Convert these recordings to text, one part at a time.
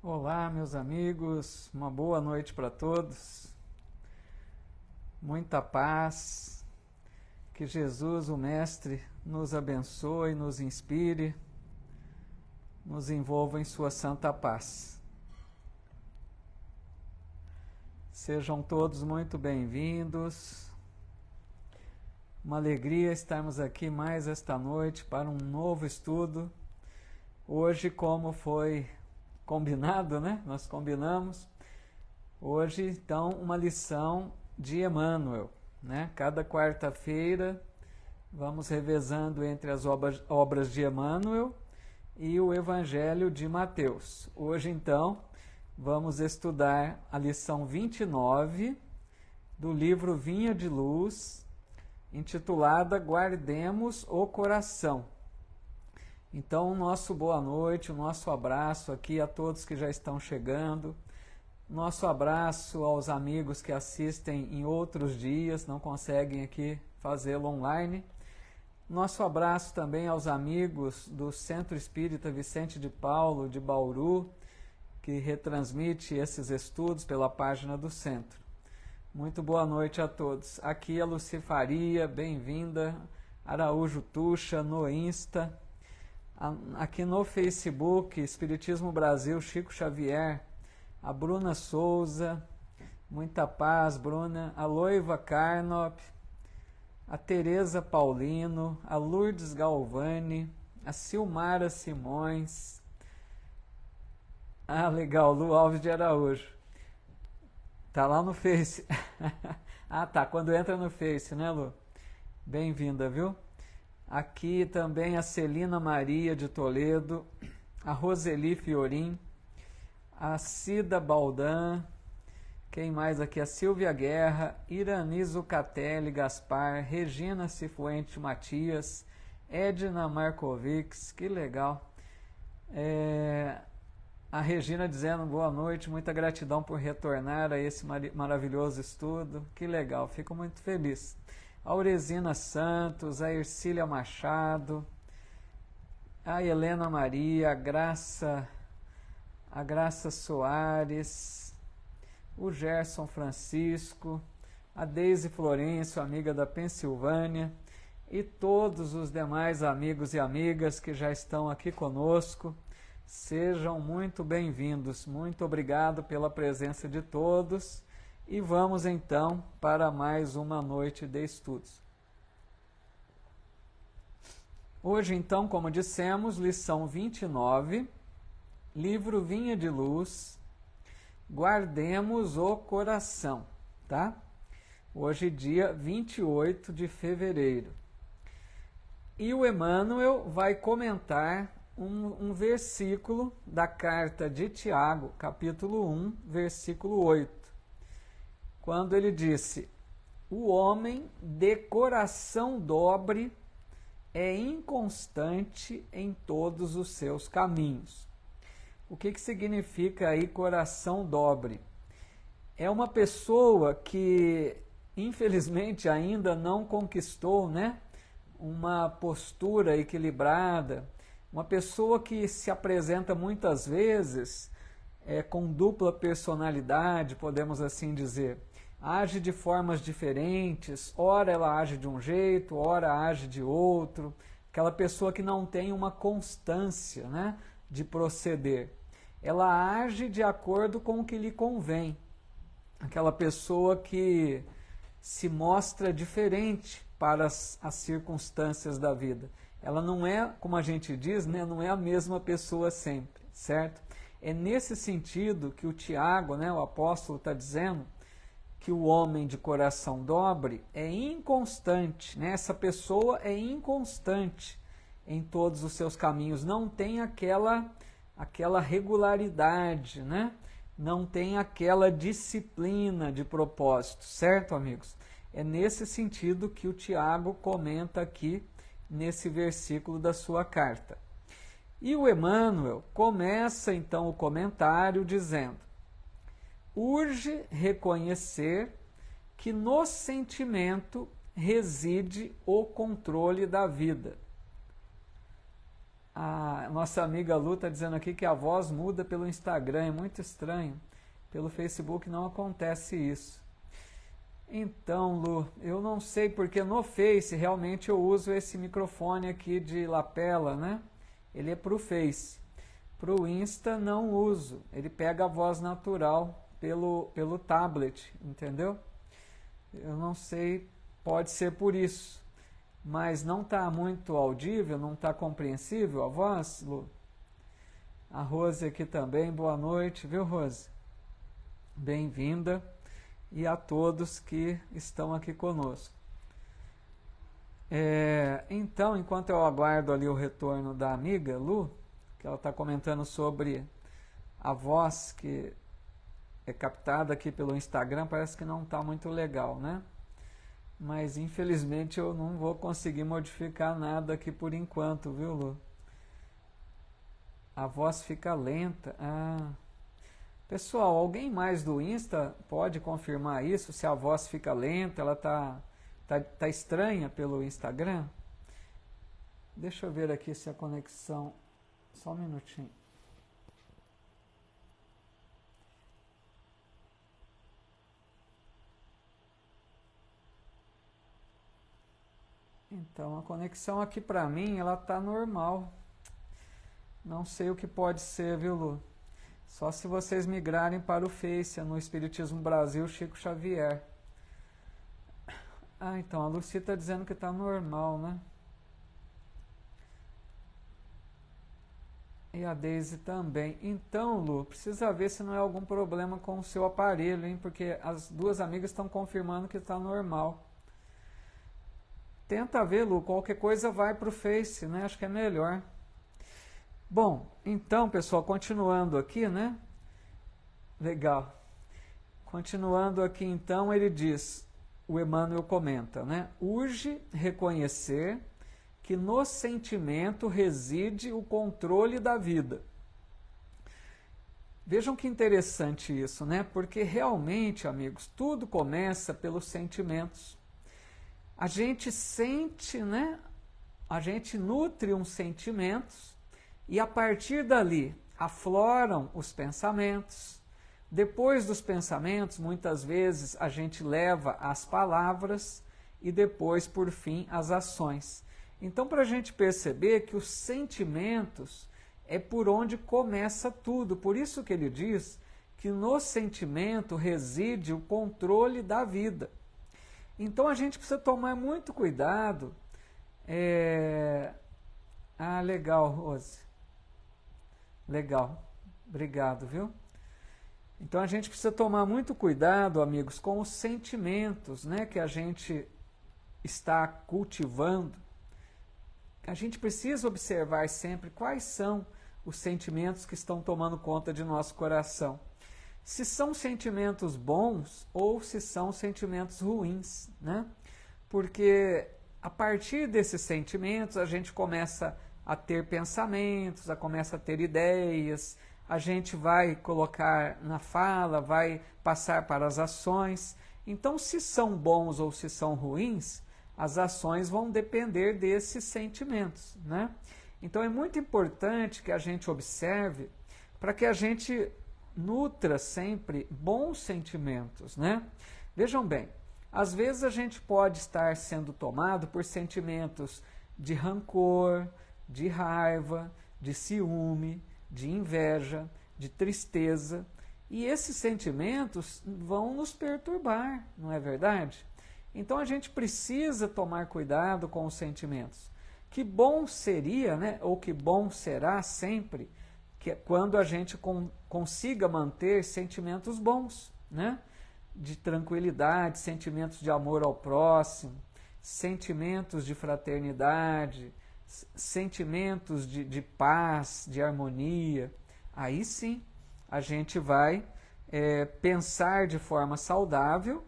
Olá, meus amigos, uma boa noite para todos, muita paz, que Jesus, o Mestre, nos abençoe, nos inspire, nos envolva em sua santa paz. Sejam todos muito bem-vindos, uma alegria estarmos aqui mais esta noite para um novo estudo. Hoje, como foi combinado, né? Nós combinamos. Hoje, então, uma lição de Emmanuel, né? Cada quarta-feira vamos revezando entre as obras de Emmanuel e o Evangelho de Mateus. Hoje, então, vamos estudar a lição 29 do livro Vinha de Luz, intitulada Guardemos o Coração. Então, o nosso boa noite, o nosso abraço aqui a todos que já estão chegando, nosso abraço aos amigos que assistem em outros dias, não conseguem aqui fazê-lo online, nosso abraço também aos amigos do Centro Espírita Vicente de Paulo, de Bauru, que retransmite esses estudos pela página do Centro. Muito boa noite a todos. Aqui a Lucifaria, bem-vinda, Araújo Tuxa, no Insta. Aqui no Facebook, Espiritismo Brasil, Chico Xavier, a Bruna Souza, muita paz, Bruna, a Loiva Carnop, a Tereza Paulino, a Lourdes Galvani, a Silmara Simões, legal, Lu Alves de Araújo, tá lá no Face, tá, quando entra no Face, né, Lu? Bem-vinda, viu? Aqui também a Celina Maria de Toledo, a Roseli Fiorim, a Cida Baldan, quem mais aqui? A Silvia Guerra, Irani Zucatelli Gaspar, Regina Cifuente Matias, Edna Markovics, que legal. A Regina dizendo boa noite, muita gratidão por retornar a esse maravilhoso estudo, que legal, fico muito feliz. A Auresina Santos, a Ercília Machado, a Helena Maria, a Graça Soares, o Gerson Francisco, a Deise Florencio, amiga da Pensilvânia, e todos os demais amigos e amigas que já estão aqui conosco. Sejam muito bem-vindos. Muito obrigado pela presença de todos. E vamos então para mais uma noite de estudos. Hoje então, como dissemos, lição 29, livro Vinha de Luz, Guardemos o Coração, tá? Hoje dia 28 de fevereiro. E o Emmanuel vai comentar um versículo da carta de Tiago, capítulo 1, versículo 8. Quando ele disse, o homem de coração dobre é inconstante em todos os seus caminhos. O que significa aí coração dobre? É uma pessoa que, infelizmente, ainda não conquistou, né, uma postura equilibrada, uma pessoa que se apresenta muitas vezes com dupla personalidade, podemos assim dizer. Age de formas diferentes, ora ela age de um jeito, ora age de outro. Aquela pessoa que não tem uma constância, né, de proceder. Ela age de acordo com o que lhe convém. Aquela pessoa que se mostra diferente para as circunstâncias da vida. Ela não é, como a gente diz, né, não é a mesma pessoa sempre, certo? É nesse sentido que o Tiago, né, o apóstolo, está dizendo que o homem de coração dobre é inconstante, né? Essa pessoa é inconstante em todos os seus caminhos, não tem aquela regularidade, né? Não tem aquela disciplina de propósito, certo, amigos? É nesse sentido que o Tiago comenta aqui nesse versículo da sua carta. E o Emmanuel começa então o comentário dizendo: urge reconhecer que no sentimento reside o controle da vida. A nossa amiga Lu está dizendo aqui que a voz muda pelo Instagram, é muito estranho. Pelo Facebook não acontece isso. Então, Lu, eu não sei porque no Face realmente eu uso esse microfone aqui de lapela, né? Ele é para o Face. Para o Insta não uso, ele pega a voz natural pelo tablet, entendeu? Eu não sei, pode ser por isso. Mas não está muito audível, não está compreensível a voz, Lu? A Rose aqui também, boa noite, viu, Rose? Bem-vinda. E a todos que estão aqui conosco. Então, enquanto eu aguardo ali o retorno da amiga Lu, que ela está comentando sobre a voz que é captada aqui pelo Instagram, parece que não está muito legal, né? Mas infelizmente eu não vou conseguir modificar nada aqui por enquanto, viu, Lu? A voz fica lenta. Pessoal, alguém mais do Insta pode confirmar isso? Se a voz fica lenta, ela tá estranha pelo Instagram? Deixa eu ver aqui se a conexão... Só um minutinho. Então, a conexão aqui para mim, ela tá normal. Não sei o que pode ser, viu, Lu? Só se vocês migrarem para o Face, no Espiritismo Brasil, Chico Xavier. Então, a Lucy está dizendo que está normal, né? E a Deise também. Então, Lu, precisa ver se não é algum problema com o seu aparelho, hein? Porque as duas amigas estão confirmando que está normal. Tenta ver, Lu, qualquer coisa vai para o Face, né? Acho que é melhor. Bom, então, pessoal, continuando aqui, né? Legal. Continuando aqui, então, ele diz, o Emmanuel comenta, né? Urge reconhecer que no sentimento reside o controle da vida. Vejam que interessante isso, né? Porque realmente, amigos, tudo começa pelos sentimentos. A gente sente, né? A gente nutre uns sentimentos e a partir dali afloram os pensamentos. Depois dos pensamentos, muitas vezes a gente leva as palavras e depois, por fim, as ações. Então, para a gente perceber que os sentimentos é por onde começa tudo. Por isso que ele diz que no sentimento reside o controle da vida. Então, a gente precisa tomar muito cuidado. Legal, Rose. Legal. Obrigado, viu? Então, a gente precisa tomar muito cuidado, amigos, com os sentimentos, né, que a gente está cultivando. A gente precisa observar sempre quais são os sentimentos que estão tomando conta de nosso coração. Se são sentimentos bons ou se são sentimentos ruins, né? Porque a partir desses sentimentos a gente começa a ter pensamentos, começa a ter ideias, a gente vai colocar na fala, vai passar para as ações. Então, se são bons ou se são ruins, as ações vão depender desses sentimentos, né? Então é muito importante que a gente observe para que a gente nutra sempre bons sentimentos, né? Vejam bem, às vezes a gente pode estar sendo tomado por sentimentos de rancor, de raiva, de ciúme, de inveja, de tristeza, e esses sentimentos vão nos perturbar, não é verdade? Então a gente precisa tomar cuidado com os sentimentos. Que bom seria, né, ou que bom será sempre, que quando a gente consiga manter sentimentos bons, né, de tranquilidade, sentimentos de amor ao próximo, sentimentos de fraternidade, sentimentos de paz, de harmonia. Aí sim a gente vai pensar de forma saudável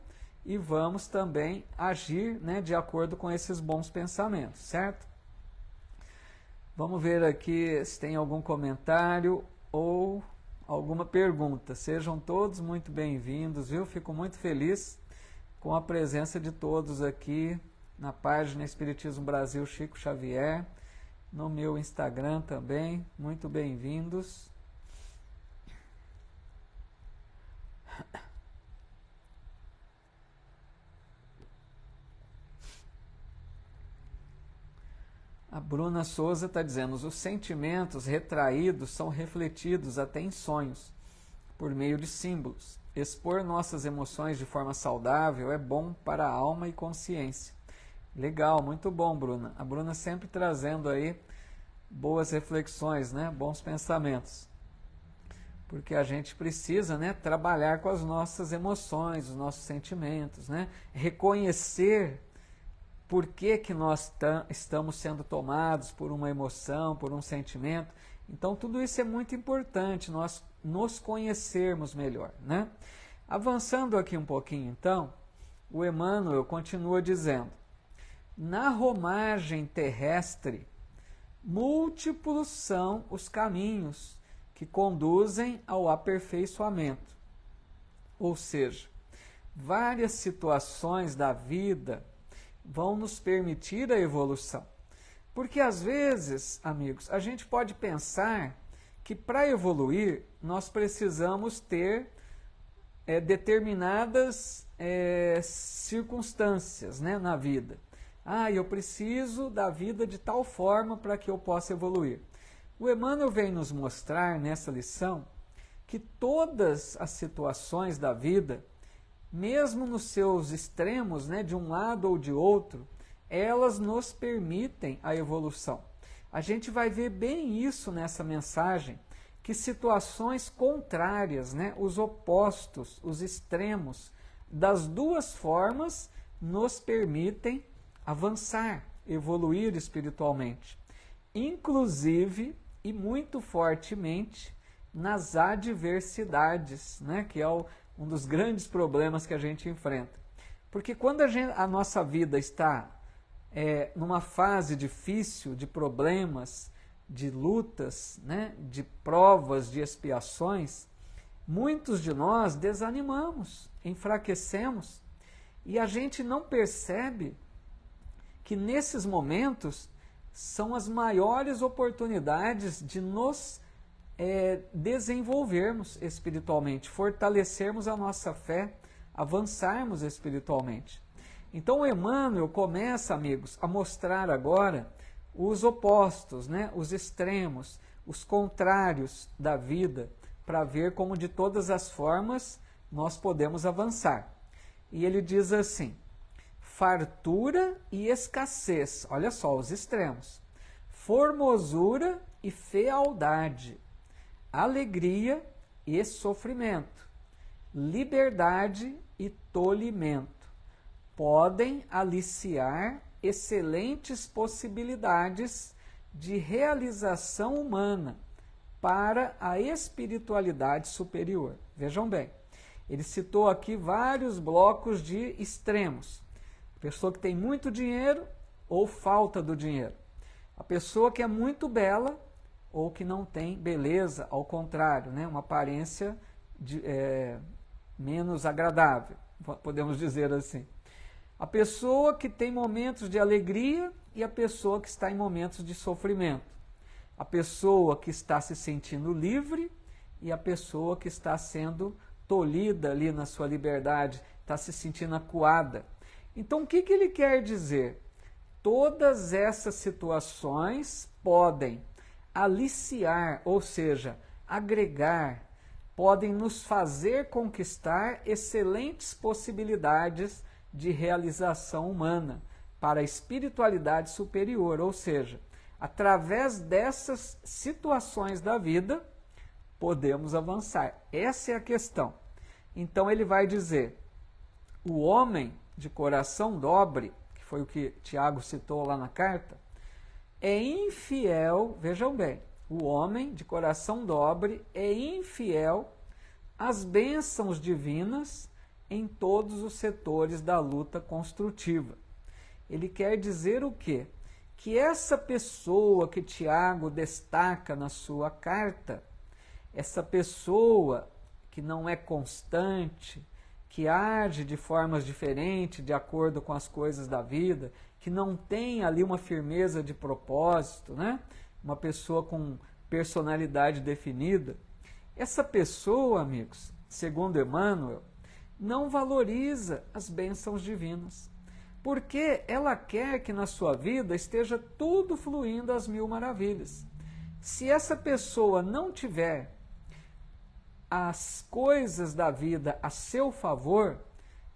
e vamos também agir, né, de acordo com esses bons pensamentos, certo? Vamos ver aqui se tem algum comentário ou alguma pergunta. Sejam todos muito bem-vindos, viu? Fico muito feliz com a presença de todos aqui na página Espiritismo Brasil Chico Xavier. no meu Instagram também. Muito bem-vindos. A Bruna Souza está dizendo: os sentimentos retraídos são refletidos até em sonhos, por meio de símbolos. Expor nossas emoções de forma saudável é bom para a alma e consciência. Legal, muito bom, Bruna. A Bruna sempre trazendo aí boas reflexões, né? Bons pensamentos. Porque a gente precisa, né, trabalhar com as nossas emoções, os nossos sentimentos, né? Reconhecer por que nós estamos sendo tomados por uma emoção, por um sentimento. Então, tudo isso é muito importante, nós nos conhecermos melhor, né? Avançando aqui um pouquinho, então, o Emmanuel continua dizendo: na romagem terrestre, múltiplos são os caminhos que conduzem ao aperfeiçoamento. Ou seja, várias situações da vida vão nos permitir a evolução. Porque às vezes, amigos, a gente pode pensar que para evoluir nós precisamos ter determinadas circunstâncias, né, na vida. Eu preciso da vida de tal forma para que eu possa evoluir. O Emmanuel vem nos mostrar nessa lição que todas as situações da vida, mesmo nos seus extremos, né, de um lado ou de outro, elas nos permitem a evolução. A gente vai ver bem isso nessa mensagem, que situações contrárias, né, os opostos, os extremos, das duas formas, nos permitem avançar, evoluir espiritualmente. Inclusive, e muito fortemente, nas adversidades, né, que é um dos grandes problemas que a gente enfrenta. Porque quando a nossa vida está numa fase difícil, de problemas, de lutas, né, de provas, de expiações, muitos de nós desanimamos, enfraquecemos, e a gente não percebe que nesses momentos são as maiores oportunidades de nos desenvolvermos espiritualmente, fortalecermos a nossa fé, avançarmos espiritualmente. Então o Emmanuel começa, amigos, a mostrar agora os opostos, né, os extremos, os contrários da vida, para ver como de todas as formas nós podemos avançar. E ele diz assim: fartura e escassez, olha só os extremos, formosura e fealdade, alegria e sofrimento, liberdade e tolimento, podem aliciar excelentes possibilidades de realização humana para a espiritualidade superior. Vejam bem, ele citou aqui vários blocos de extremos. A pessoa que tem muito dinheiro ou falta do dinheiro. A pessoa que é muito bela ou que não tem beleza, ao contrário, né? Uma aparência menos agradável, podemos dizer assim. A pessoa que tem momentos de alegria e a pessoa que está em momentos de sofrimento. A pessoa que está se sentindo livre e a pessoa que está sendo tolhida ali na sua liberdade, está se sentindo acuada. Então, o que ele quer dizer? Todas essas situações podem aliciar, ou seja, agregar, podem nos fazer conquistar excelentes possibilidades de realização humana para a espiritualidade superior, ou seja, através dessas situações da vida, podemos avançar. Essa é a questão. Então ele vai dizer, o homem de coração dobre, que foi o que Tiago citou lá na carta, é infiel, vejam bem, o homem de coração dobre é infiel às bênçãos divinas em todos os setores da luta construtiva. Ele quer dizer o quê? Que essa pessoa que Tiago destaca na sua carta, essa pessoa que não é constante, que age de formas diferentes de acordo com as coisas da vida, que não tem ali uma firmeza de propósito, né? Uma pessoa com personalidade definida, essa pessoa, amigos, segundo Emmanuel, não valoriza as bênçãos divinas, porque ela quer que na sua vida esteja tudo fluindo às mil maravilhas. Se essa pessoa não tiver as coisas da vida a seu favor,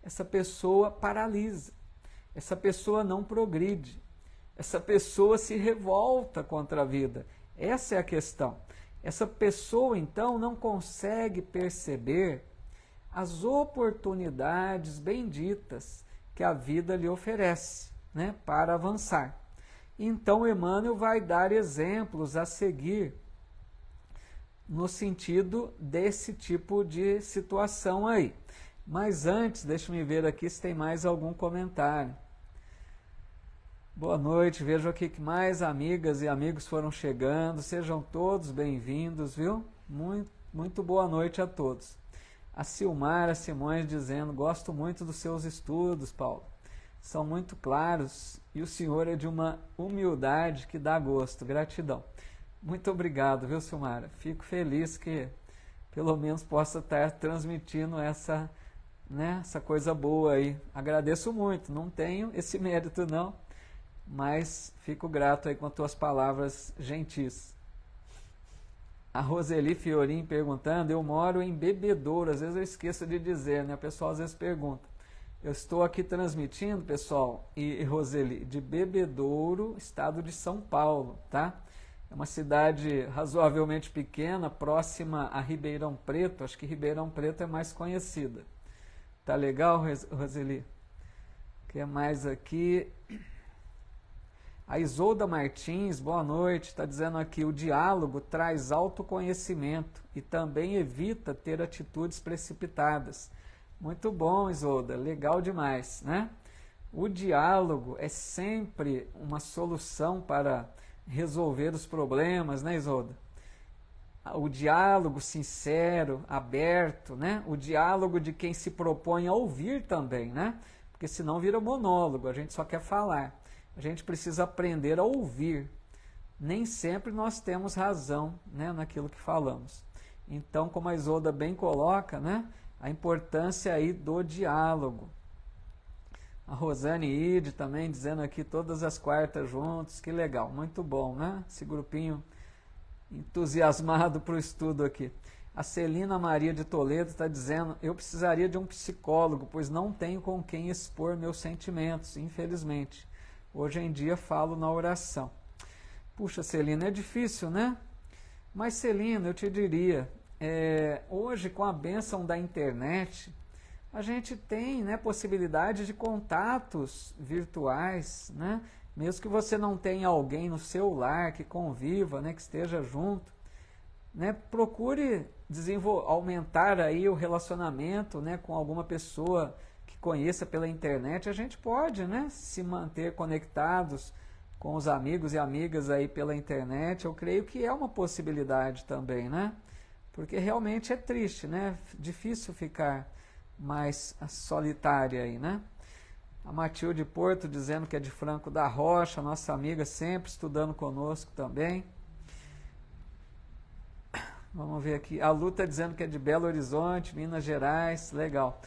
essa pessoa paralisa, essa pessoa não progride, essa pessoa se revolta contra a vida. Essa é a questão. Essa pessoa, então, não consegue perceber as oportunidades benditas que a vida lhe oferece, né, para avançar. Então, Emmanuel vai dar exemplos a seguir no sentido desse tipo de situação aí. Mas antes, deixa-me ver aqui se tem mais algum comentário. Boa noite, vejo aqui que mais amigas e amigos foram chegando, sejam todos bem-vindos, viu? Muito boa noite a todos. A Silmara Simões dizendo, gosto muito dos seus estudos, Paulo, são muito claros e o senhor é de uma humildade que dá gosto, gratidão. Muito obrigado, viu, Silmara? Fico feliz que pelo menos possa estar transmitindo essa coisa boa aí. Agradeço muito, não tenho esse mérito não, mas fico grato aí com as tuas palavras gentis. A Roseli Fiorim perguntando, eu moro em Bebedouro, às vezes eu esqueço de dizer, né? O pessoal às vezes pergunta. Eu estou aqui transmitindo, pessoal, e Roseli, de Bebedouro, estado de São Paulo, tá? É uma cidade razoavelmente pequena, próxima a Ribeirão Preto, acho que Ribeirão Preto é mais conhecida. Tá legal, Roseli? O que mais aqui? A Isolda Martins, boa noite, está dizendo aqui, o diálogo traz autoconhecimento e também evita ter atitudes precipitadas. Muito bom, Isolda, legal demais, né? O diálogo é sempre uma solução para resolver os problemas, né, Isolda? O diálogo sincero, aberto, né? O diálogo de quem se propõe a ouvir também, né? Porque senão vira monólogo, a gente só quer falar. A gente precisa aprender a ouvir. Nem sempre nós temos razão, né, naquilo que falamos. Então, como a Isolda bem coloca, né, a importância aí do diálogo. A Rosane Ide também dizendo aqui todas as quartas juntos, que legal, muito bom, né? Esse grupinho entusiasmado para o estudo aqui. A Celina Maria de Toledo está dizendo, eu precisaria de um psicólogo, pois não tenho com quem expor meus sentimentos, infelizmente. Hoje em dia falo na oração. Puxa, Celina, é difícil, né? Mas, Celina, eu te diria, hoje com a bênção da internet, a gente tem, né, possibilidade de contatos virtuais, né? Mesmo que você não tenha alguém no seu lar que conviva, né, que esteja junto, né, procure aumentar aí o relacionamento, né, com alguma pessoa que conheça pela internet. A gente pode, né, se manter conectados com os amigos e amigas aí pela internet. Eu creio que é uma possibilidade também, né? Porque realmente é triste, né? Difícil ficar mais solitária aí, né? A Matilde Porto dizendo que é de Franco da Rocha, nossa amiga sempre estudando conosco também. Vamos ver aqui. A Lu está dizendo que é de Belo Horizonte, Minas Gerais. Legal.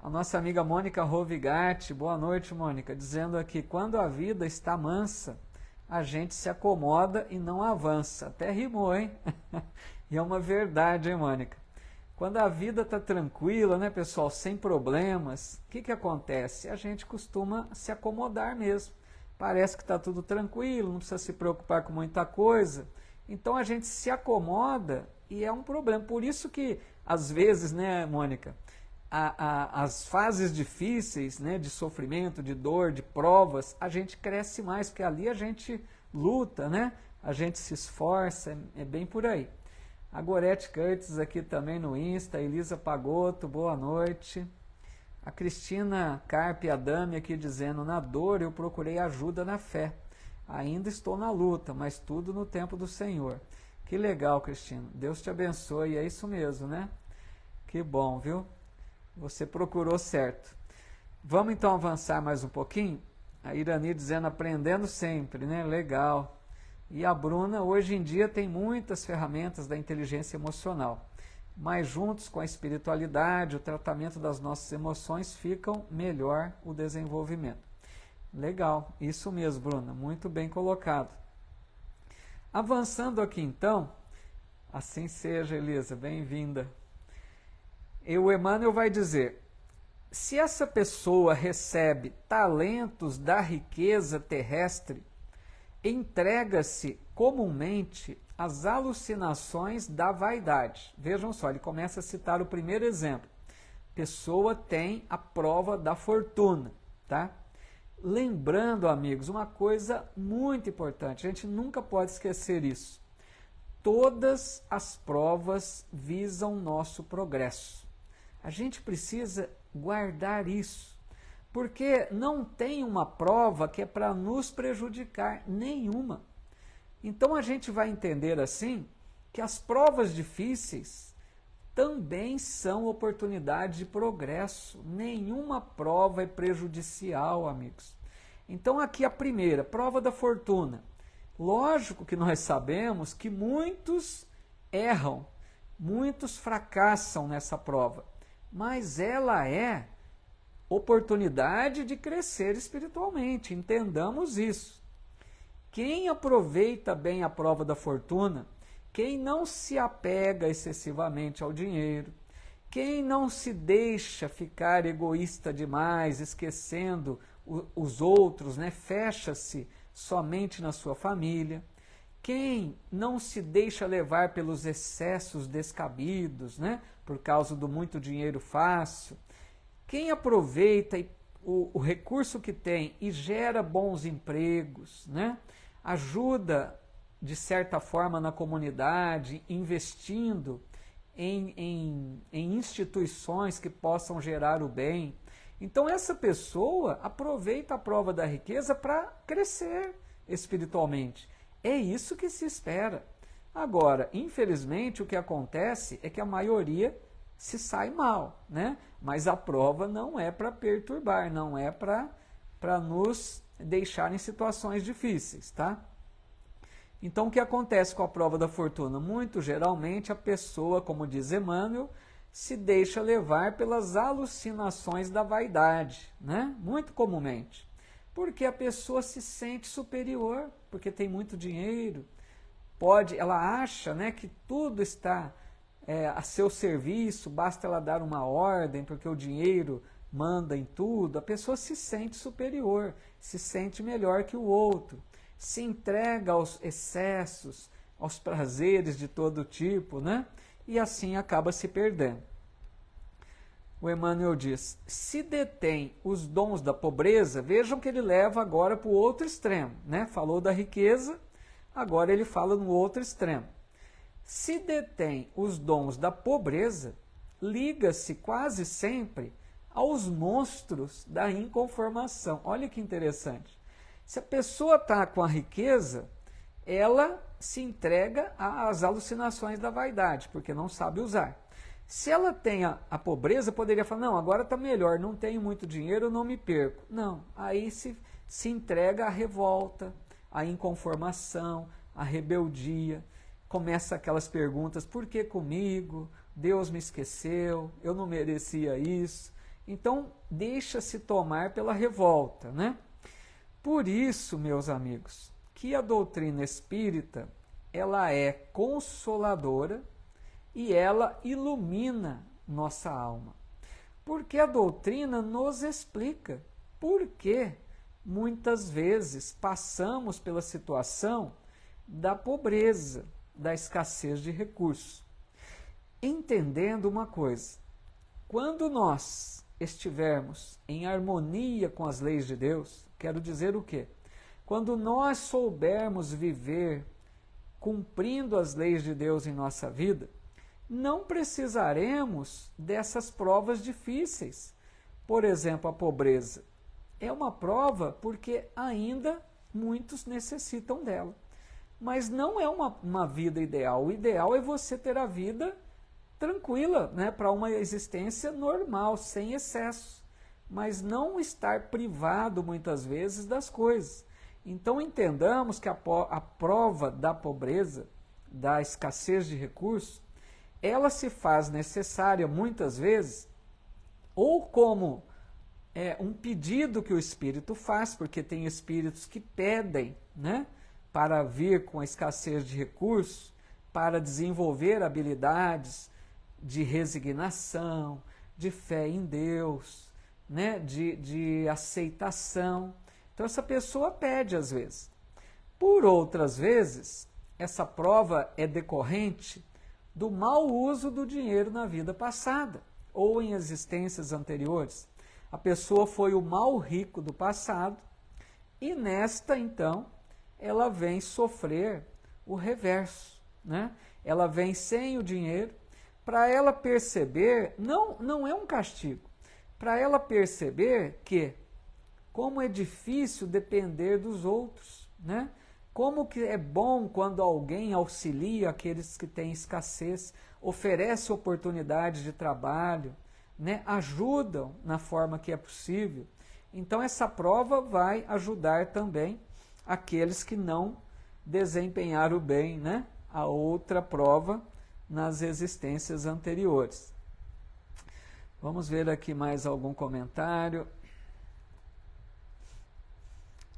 A nossa amiga Mônica Rovigatti, boa noite, Mônica, dizendo aqui, quando a vida está mansa, a gente se acomoda e não avança. Até rimou, hein? E é uma verdade, hein, Mônica? Quando a vida está tranquila, né, pessoal, sem problemas, o que acontece? A gente costuma se acomodar mesmo. Parece que está tudo tranquilo, não precisa se preocupar com muita coisa. Então a gente se acomoda e é um problema. Por isso que, às vezes, né, Mônica, as fases difíceis, né, de sofrimento, de dor, de provas, a gente cresce mais, porque ali a gente luta, né? A gente se esforça, é bem por aí. A Gorete Curtis aqui também no Insta, a Elisa Pagotto, boa noite. A Cristina Carpe Adame aqui dizendo, na dor eu procurei ajuda na fé. Ainda estou na luta, mas tudo no tempo do Senhor. Que legal, Cristina. Deus te abençoe, é isso mesmo, né? Que bom, viu? Você procurou certo. Vamos então avançar mais um pouquinho? A Irani dizendo, aprendendo sempre, né? Legal. E a Bruna, hoje em dia tem muitas ferramentas da inteligência emocional, mas juntos com a espiritualidade, o tratamento das nossas emoções, ficam melhor o desenvolvimento. Legal, isso mesmo, Bruna, muito bem colocado. Avançando aqui então, assim seja, Elisa, bem-vinda. E o Emmanuel vai dizer, se essa pessoa recebe talentos da riqueza terrestre, entrega-se comumente às alucinações da vaidade. Vejam só, ele começa a citar o primeiro exemplo. Pessoa tem a prova da fortuna, tá? Lembrando, amigos, uma coisa muito importante, a gente nunca pode esquecer isso. Todas as provas visam nosso progresso. A gente precisa guardar isso. Porque não tem uma prova que é para nos prejudicar, nenhuma. Então a gente vai entender assim que as provas difíceis também são oportunidades de progresso. Nenhuma prova é prejudicial, amigos. Então aqui a primeira, prova da fortuna. Lógico que nós sabemos que muitos erram, muitos fracassam nessa prova, mas ela é oportunidade de crescer espiritualmente, entendamos isso. Quem aproveita bem a prova da fortuna, quem não se apega excessivamente ao dinheiro, quem não se deixa ficar egoísta demais, esquecendo os outros, né? Fecha-se somente na sua família, quem não se deixa levar pelos excessos descabidos, né? Por causa do muito dinheiro fácil, quem aproveita o recurso que tem e gera bons empregos, né? Ajuda, de certa forma, na comunidade, investindo em instituições que possam gerar o bem. Então, essa pessoa aproveita a prova da riqueza para crescer espiritualmente. É isso que se espera. Agora, infelizmente, o que acontece é que a maioria se sai mal, né? Mas a prova não é para perturbar, não é para nos deixar em situações difíceis, tá? Então, o que acontece com a prova da fortuna? Muito geralmente a pessoa, como diz Emmanuel, se deixa levar pelas alucinações da vaidade, né? Muito comumente. Porque a pessoa se sente superior, porque tem muito dinheiro, ela acha, né, que tudo está a seu serviço, basta ela dar uma ordem, porque o dinheiro manda em tudo, a pessoa se sente superior, se sente melhor que o outro, se entrega aos excessos, aos prazeres de todo tipo, né? E assim acaba se perdendo. O Emmanuel diz, se detém os dons da pobreza, vejam que ele leva agora para o outro extremo, né? Falou da riqueza, agora ele fala no outro extremo. Se detém os dons da pobreza, liga-se quase sempre aos monstros da inconformação. Olha que interessante. Se a pessoa está com a riqueza, ela se entrega às alucinações da vaidade, porque não sabe usar. Se ela tem a pobreza, poderia falar, não, agora está melhor, não tenho muito dinheiro, eu não me perco. Não, aí se entrega à revolta, à inconformação, à rebeldia. Começa aquelas perguntas, por que comigo? Deus me esqueceu, eu não merecia isso. Então, deixa-se tomar pela revolta, né? Por isso, meus amigos, que a doutrina espírita, ela é consoladora e ela ilumina nossa alma. Porque a doutrina nos explica por que muitas vezes passamos pela situação da pobreza, da escassez de recursos. Entendendo uma coisa, quando nós estivermos em harmonia com as leis de Deus, quero dizer o quê? Quando nós soubermos viver cumprindo as leis de Deus em nossa vida, não precisaremos dessas provas difíceis. Por exemplo, a pobreza é uma prova porque ainda muitos necessitam dela. Mas não é uma vida ideal. O ideal é você ter a vida tranquila, né, para uma existência normal, sem excesso. mas não estar privado muitas vezes das coisas. Então entendamos que a prova da pobreza, da escassez de recursos, ela se faz necessária muitas vezes, ou como um pedido que o espírito faz, porque tem espíritos que pedem, né, para vir com a escassez de recursos, para desenvolver habilidades de resignação, de fé em Deus, né, de aceitação. Então essa pessoa pede às vezes. Por outras vezes, essa prova é decorrente do mau uso do dinheiro na vida passada ou em existências anteriores. A pessoa foi o mau rico do passado e nesta, então, ela vem sofrer o reverso, né? Ela vem sem o dinheiro para ela perceber, não é um castigo, para ela perceber que como é difícil depender dos outros, né? Como que é bom quando alguém auxilia aqueles que têm escassez, oferece oportunidades de trabalho, né? Ajudam na forma que é possível. Então essa prova vai ajudar também aqueles que não desempenharam bem, né, a outra prova nas existências anteriores. Vamos ver aqui mais algum comentário.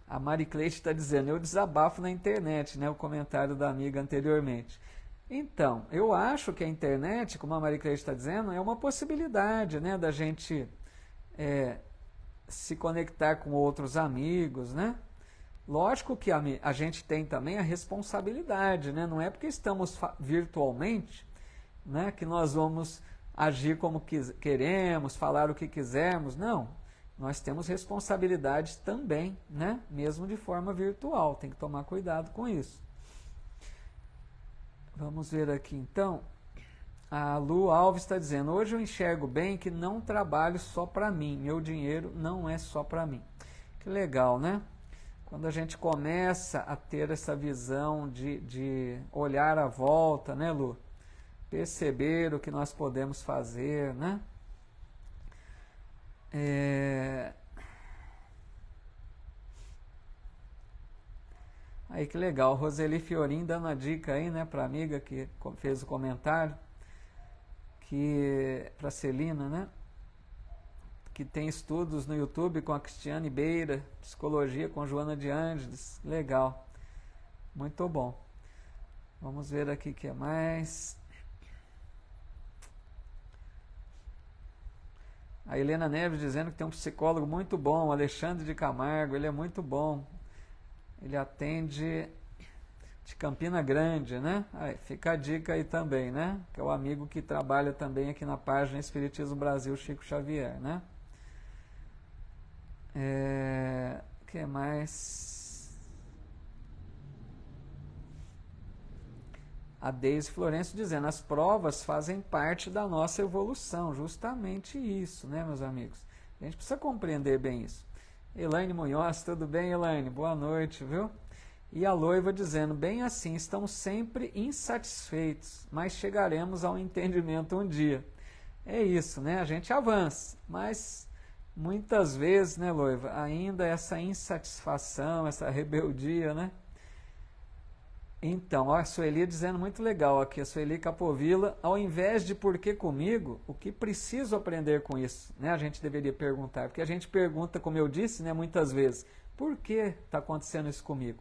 A Mari Cleide está dizendo, eu desabafo na internet, né, o comentário da amiga anteriormente. Então, eu acho que a internet, como a Mari Cleide está dizendo, é uma possibilidade, né, da gente se conectar com outros amigos, né? Lógico que a gente tem também a responsabilidade, né? Não é porque estamos virtualmente, né, que nós vamos agir como queremos, falar o que quisermos. Não, nós temos responsabilidades também, né? Mesmo de forma virtual, tem que tomar cuidado com isso. Vamos ver aqui então. A Lu Alves está dizendo, hoje eu enxergo bem que não trabalho só para mim, meu dinheiro não é só para mim. Que legal, né? Quando a gente começa a ter essa visão de olhar à volta, né, Lu? Perceber o que nós podemos fazer, né? Aí que legal, Roseli Fiorin dando a dica aí, né, para a amiga que fez o comentário, que para Celina, né? Que tem estudos no YouTube com a Cristiane Beira, psicologia com Joana de Ângeles, legal, muito bom. Vamos ver aqui o que é mais. A Helena Neves dizendo que tem um psicólogo muito bom, Alexandre de Camargo, ele é muito bom, ele atende de Campina Grande, né? Aí, fica a dica aí também, né? Que é o amigo que trabalha também aqui na página Espiritismo Brasil, Chico Xavier, né? Que mais? A Deise Florencio dizendo, as provas fazem parte da nossa evolução, justamente isso, né, meus amigos? A gente precisa compreender bem isso. Elaine Munhoz, tudo bem, Elaine? Boa noite, viu? E a Loiva dizendo, bem assim, estamos sempre insatisfeitos, mas chegaremos ao entendimento um dia. É isso, né? A gente avança, mas muitas vezes, né, Loiva, ainda essa insatisfação, essa rebeldia, né? Então, ó, a Sueli dizendo muito legal aqui, a Sueli Capovilla, ao invés de por que comigo, o que preciso aprender com isso? Né? A gente deveria perguntar, porque a gente pergunta, como eu disse, né, muitas vezes, por que está acontecendo isso comigo?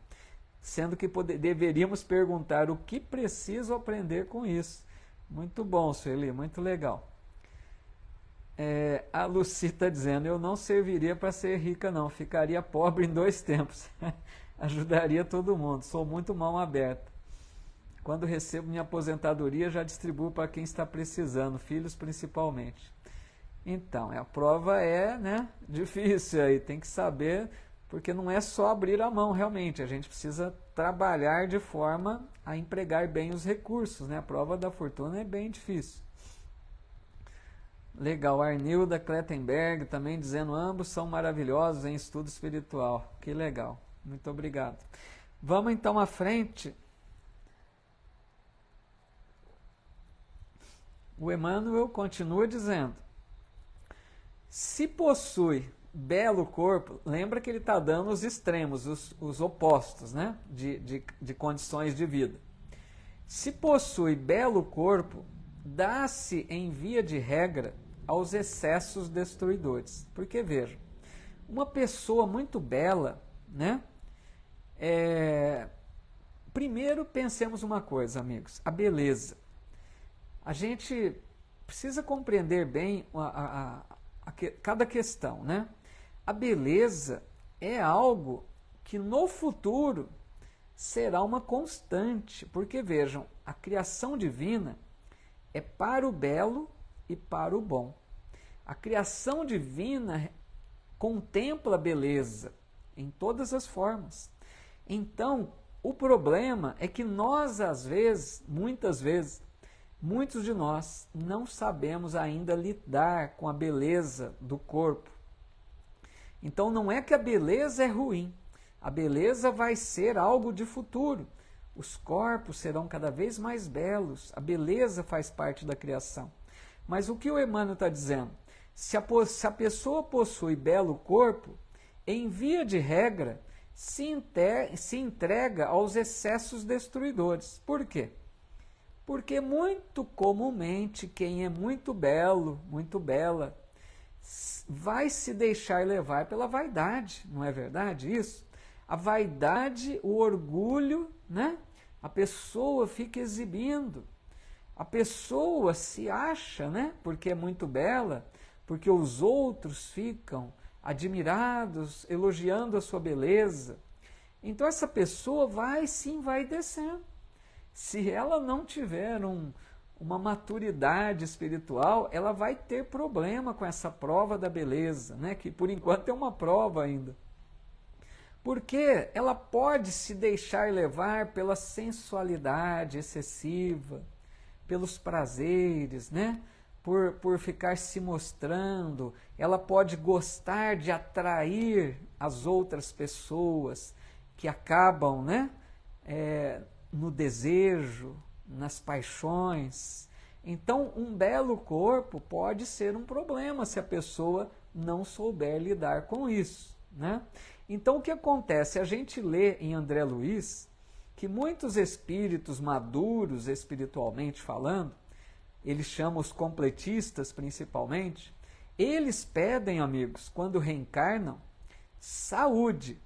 Sendo que deveríamos perguntar o que preciso aprender com isso. Muito bom, Sueli, muito legal. A Lucy está dizendo, eu não serviria para ser rica não, ficaria pobre em 2 tempos. Ajudaria todo mundo, sou muito mão aberta. Quando recebo minha aposentadoria, já distribuo para quem está precisando, filhos principalmente. Então, a prova é, né, difícil aí, tem que saber, porque não é só abrir a mão realmente, a gente precisa trabalhar de forma a empregar bem os recursos, né? A prova da fortuna é bem difícil. Legal, Arnilda Klettenberg também dizendo, ambos são maravilhosos em estudo espiritual. Que legal, muito obrigado. Vamos então à frente. O Emmanuel continua dizendo, Se possui belo corpo, lembra que ele está dando os extremos, os opostos, né? de condições de vida. Se possui belo corpo, dá-se em via de regra aos excessos destruidores. Porque, veja, uma pessoa muito bela, né? Primeiro pensemos uma coisa, amigos, a beleza. A gente precisa compreender bem cada questão, né? A beleza é algo que no futuro será uma constante, porque vejam, a criação divina é para o belo e para o bom. A criação divina contempla a beleza em todas as formas. Então, o problema é que nós, às vezes, muitas vezes, muitos de nós não sabemos ainda lidar com a beleza do corpo. Então, não é que a beleza é ruim. A beleza vai ser algo de futuro. Os corpos serão cada vez mais belos. A beleza faz parte da criação. Mas o que o Emmanuel está dizendo? Se a pessoa possui belo corpo, em via de regra, se entrega aos excessos destruidores. Por quê? Porque muito comumente quem é muito belo, muito bela, vai se deixar levar pela vaidade, não é verdade isso? A vaidade, o orgulho, né? A pessoa fica exibindo. A pessoa se acha, né? Porque é muito bela, porque os outros ficam admirados, elogiando a sua beleza. Então essa pessoa vai se envaidecendo. Se ela não tiver uma maturidade espiritual, ela vai ter problema com essa prova da beleza, né? Que por enquanto é uma prova ainda. Porque ela pode se deixar levar pela sensualidade excessiva, pelos prazeres, né? Por ficar se mostrando, ela pode gostar de atrair as outras pessoas que acabam, né? No desejo, nas paixões. Então, um belo corpo pode ser um problema se a pessoa não souber lidar com isso, né? Então, o que acontece? A gente lê em André Luiz que muitos espíritos maduros espiritualmente falando, ele chama os completistas principalmente, eles pedem, amigos, quando reencarnam, saúde,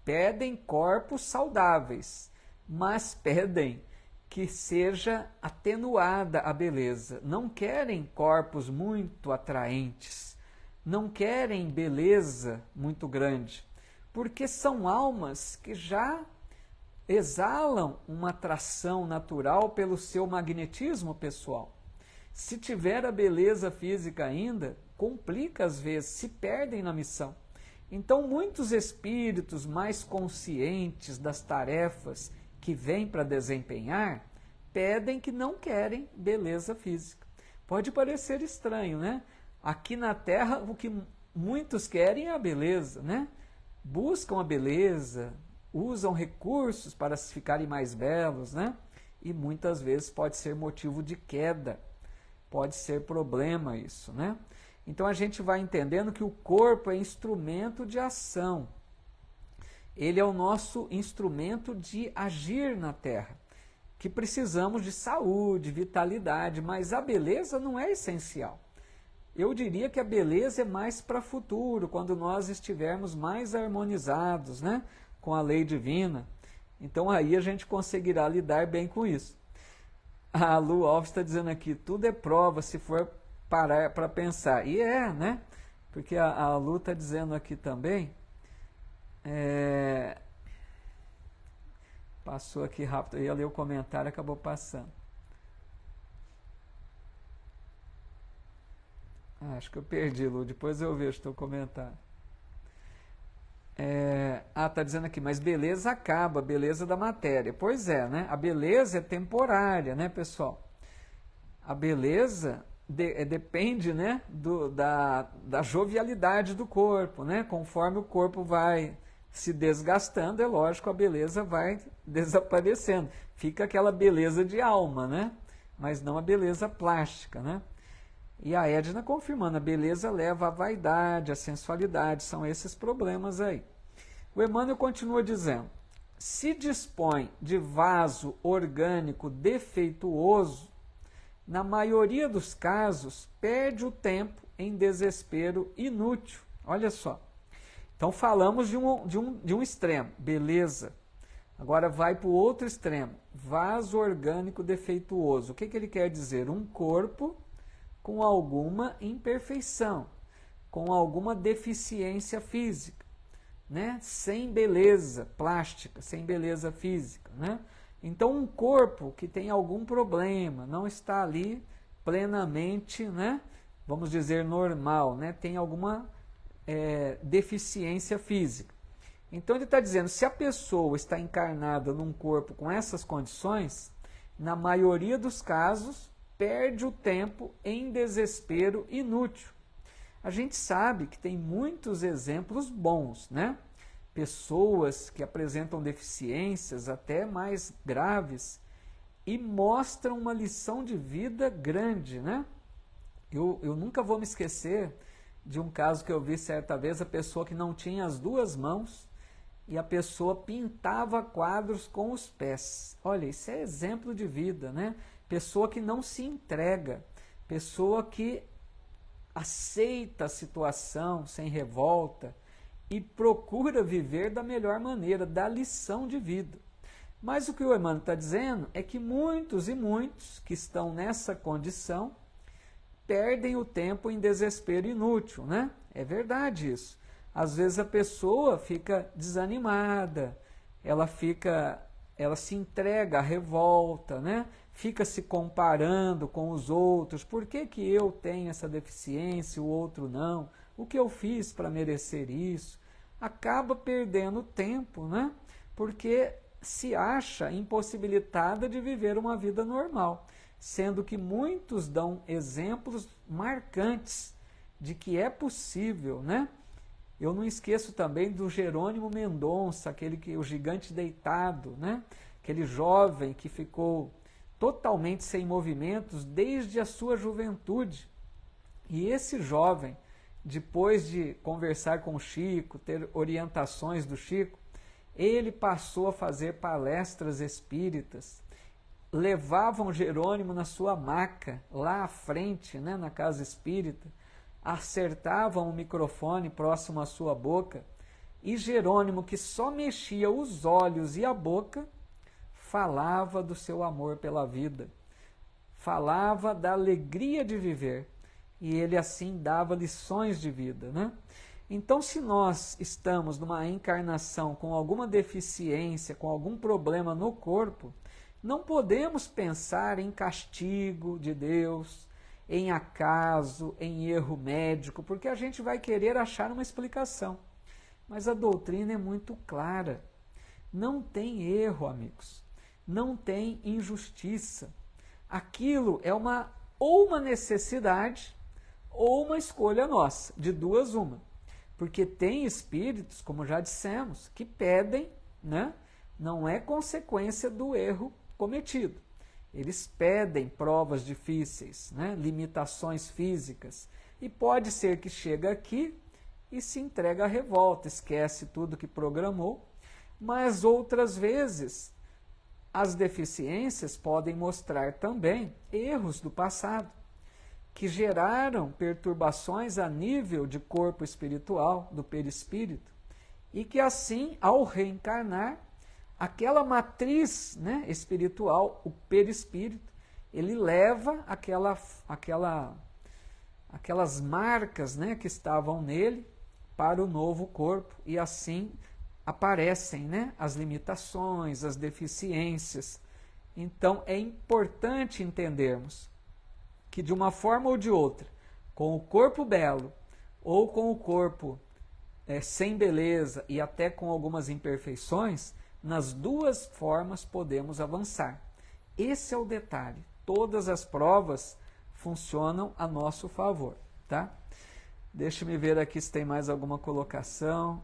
pedem corpos saudáveis, mas pedem que seja atenuada a beleza. Não querem corpos muito atraentes, não querem beleza muito grande, porque são almas que já exalam uma atração natural pelo seu magnetismo pessoal. Se tiver a beleza física ainda, complica às vezes, se perdem na missão. Então, muitos espíritos mais conscientes das tarefas que vêm para desempenhar, pedem que não querem beleza física. Pode parecer estranho, né? Aqui na Terra, o que muitos querem é a beleza, né? Buscam a beleza, usam recursos para ficarem mais belos, né? E muitas vezes pode ser motivo de queda, pode ser problema isso, né? Então a gente vai entendendo que o corpo é instrumento de ação. Ele é o nosso instrumento de agir na Terra, que precisamos de saúde, vitalidade, mas a beleza não é essencial. Eu diria que a beleza é mais para o futuro, quando nós estivermos mais harmonizados, né, com a lei divina. Então aí a gente conseguirá lidar bem com isso. A Lu Alves está dizendo aqui, tudo é prova se for parar para pensar. E né? Porque a Lu está dizendo aqui também, passou aqui rápido, eu ia ler o comentário, acabou passando. Acho que eu perdi, Lu, depois eu vejo o teu comentário. Tá dizendo aqui, mas beleza acaba, beleza da matéria. Pois é, né? A beleza é temporária, né, pessoal? A beleza depende, né, da jovialidade do corpo, né? Conforme o corpo vai se desgastando, é lógico, a beleza vai desaparecendo. Fica aquela beleza de alma, né? Mas não a beleza plástica, né? E a Edna confirmando, a beleza leva à vaidade, à sensualidade, são esses problemas aí. O Emmanuel continua dizendo, se dispõe de vaso orgânico defeituoso, na maioria dos casos, perde o tempo em desespero inútil. Olha só. Então falamos de um extremo, beleza. Agora vai para o outro extremo, vaso orgânico defeituoso. O que ele quer dizer? Um corpo com alguma imperfeição, com alguma deficiência física, né? Sem beleza plástica, sem beleza física, né? Então um corpo que tem algum problema, não está ali plenamente, né? Vamos dizer normal, né? Tem alguma deficiência física. Então ele está dizendo, se a pessoa está encarnada num corpo com essas condições, na maioria dos casos, perde o tempo em desespero inútil. A gente sabe que tem muitos exemplos bons, né? Pessoas que apresentam deficiências até mais graves e mostram uma lição de vida grande, né? Eu nunca vou me esquecer de um caso que eu vi certa vez, a pessoa que não tinha as duas mãos e a pessoa pintava quadros com os pés. Olha, isso é exemplo de vida, né? Pessoa que não se entrega, pessoa que aceita a situação sem revolta e procura viver da melhor maneira, dá lição de vida. Mas o que o Emmanuel está dizendo é que muitos e muitos que estão nessa condição perdem o tempo em desespero inútil, né? É verdade isso. Às vezes a pessoa fica desanimada, ela se entrega à revolta, né? Fica se comparando com os outros. Por que eu tenho essa deficiência, o outro não? O que eu fiz para merecer isso? Acaba perdendo tempo, né? Porque se acha impossibilitada de viver uma vida normal, sendo que muitos dão exemplos marcantes de que é possível, né? Eu não esqueço também do Jerônimo Mendonça, o gigante deitado, né? Aquele jovem que ficou totalmente sem movimentos desde a sua juventude. E esse jovem, depois de conversar com o Chico, ter orientações do Chico, ele passou a fazer palestras espíritas, levavam Jerônimo na sua maca, lá à frente, né, na casa espírita, acertavam o microfone próximo à sua boca, e Jerônimo, que só mexia os olhos e a boca, falava do seu amor pela vida, falava da alegria de viver, e ele assim dava lições de vida, né? Então, se nós estamos numa encarnação com alguma deficiência, com algum problema no corpo, não podemos pensar em castigo de Deus, em acaso, em erro médico, porque a gente vai querer achar uma explicação. Mas a doutrina é muito clara. Não tem erro, amigos. Não tem injustiça. Aquilo é ou uma necessidade ou uma escolha nossa, de duas uma. Porque tem espíritos, como já dissemos, que pedem, né? Não é consequência do erro cometido. Eles pedem provas difíceis, né? Limitações físicas. E pode ser que chega aqui e se entrega à revolta, esquece tudo que programou. Mas outras vezes, as deficiências podem mostrar também erros do passado, que geraram perturbações a nível de corpo espiritual, do perispírito, e que assim, ao reencarnar, aquela matriz, né, espiritual, o perispírito, ele leva aquelas marcas, né, que estavam nele para o novo corpo, e assim aparecem, né, as limitações, as deficiências. Então é importante entendermos que de uma forma ou de outra, com o corpo belo ou com o corpo sem beleza e até com algumas imperfeições, nas duas formas podemos avançar. Esse é o detalhe. Todas as provas funcionam a nosso favor, tá? Deixa-me ver aqui se tem mais alguma colocação.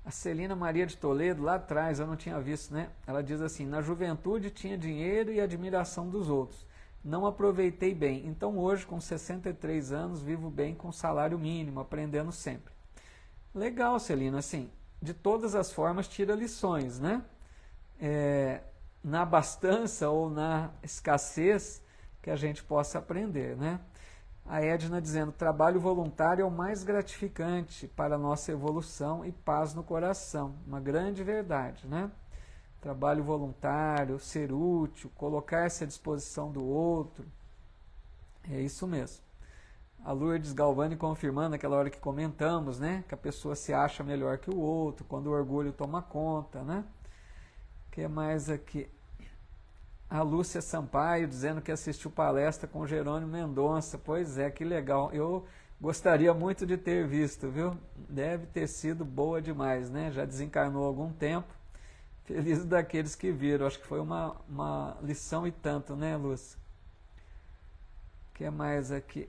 A Celina Maria de Toledo, lá atrás, eu não tinha visto, né? Ela diz assim: na juventude tinha dinheiro e admiração dos outros. Não aproveitei bem. Então hoje, com 63 anos, vivo bem com salário mínimo, aprendendo sempre. Legal, Celina, assim, de todas as formas tira lições, né? Na abastança ou na escassez que a gente possa aprender, né? A Edna dizendo: trabalho voluntário é o mais gratificante para a nossa evolução e paz no coração. Uma grande verdade, né? Trabalho voluntário, ser útil, colocar-se à disposição do outro. É isso mesmo. A Lourdes Galvani confirmando aquela hora que comentamos, né? Que a pessoa se acha melhor que o outro, quando o orgulho toma conta, né? O que mais aqui? A Lúcia Sampaio dizendo que assistiu palestra com Jerônimo Mendonça. Pois é, que legal. Eu gostaria muito de ter visto, viu? Deve ter sido boa demais, né? Já desencarnou há algum tempo. Feliz daqueles que viram. Acho que foi uma lição e tanto, né, Lúcia? O que mais aqui?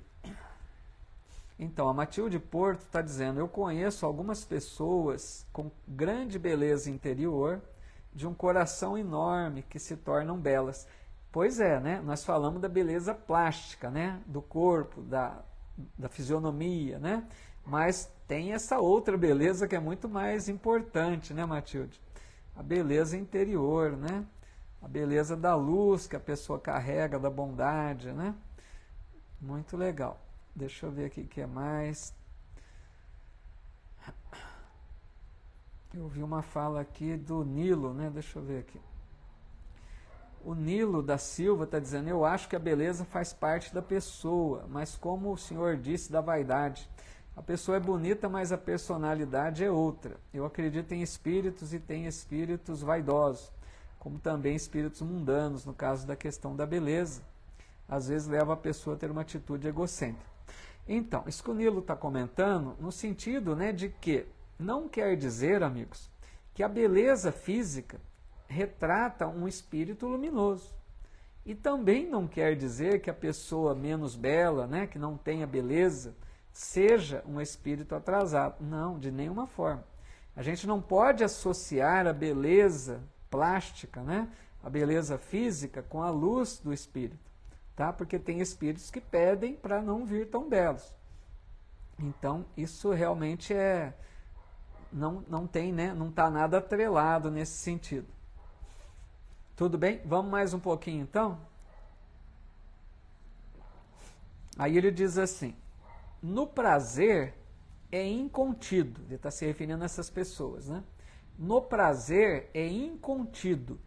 Então, a Matilde Porto está dizendo: eu conheço algumas pessoas com grande beleza interior, de um coração enorme, que se tornam belas. Pois é, né? Nós falamos da beleza plástica, né? Do corpo, da fisionomia, né? Mas tem essa outra beleza que é muito mais importante, né, Matilde? A beleza interior, né? A beleza da luz que a pessoa carrega, da bondade, né? Muito legal. Deixa eu ver aqui o que é mais. Eu vi uma fala aqui do Nilo, né? Deixa eu ver aqui. O Nilo da Silva está dizendo: eu acho que a beleza faz parte da pessoa, mas como o senhor disse, da vaidade. A pessoa é bonita, mas a personalidade é outra. Eu acredito em espíritos e tem espíritos vaidosos, como também espíritos mundanos, no caso da questão da beleza. Às vezes leva a pessoa a ter uma atitude egocêntrica. Então, isso que o Nilo está comentando, no sentido, né, de que não quer dizer, amigos, que a beleza física retrata um espírito luminoso. E também não quer dizer que a pessoa menos bela, né, que não tenha beleza, seja um espírito atrasado. Não, de nenhuma forma. A gente não pode associar a beleza plástica, né, a beleza física, com a luz do espírito, tá? Porque tem espíritos que pedem para não vir tão belos. Então, isso realmente não tem, né? Não está nada atrelado nesse sentido. Tudo bem? Vamos mais um pouquinho então? Aí ele diz assim: no prazer é incontido. Ele está se referindo a essas pessoas, né? No prazer é incontido.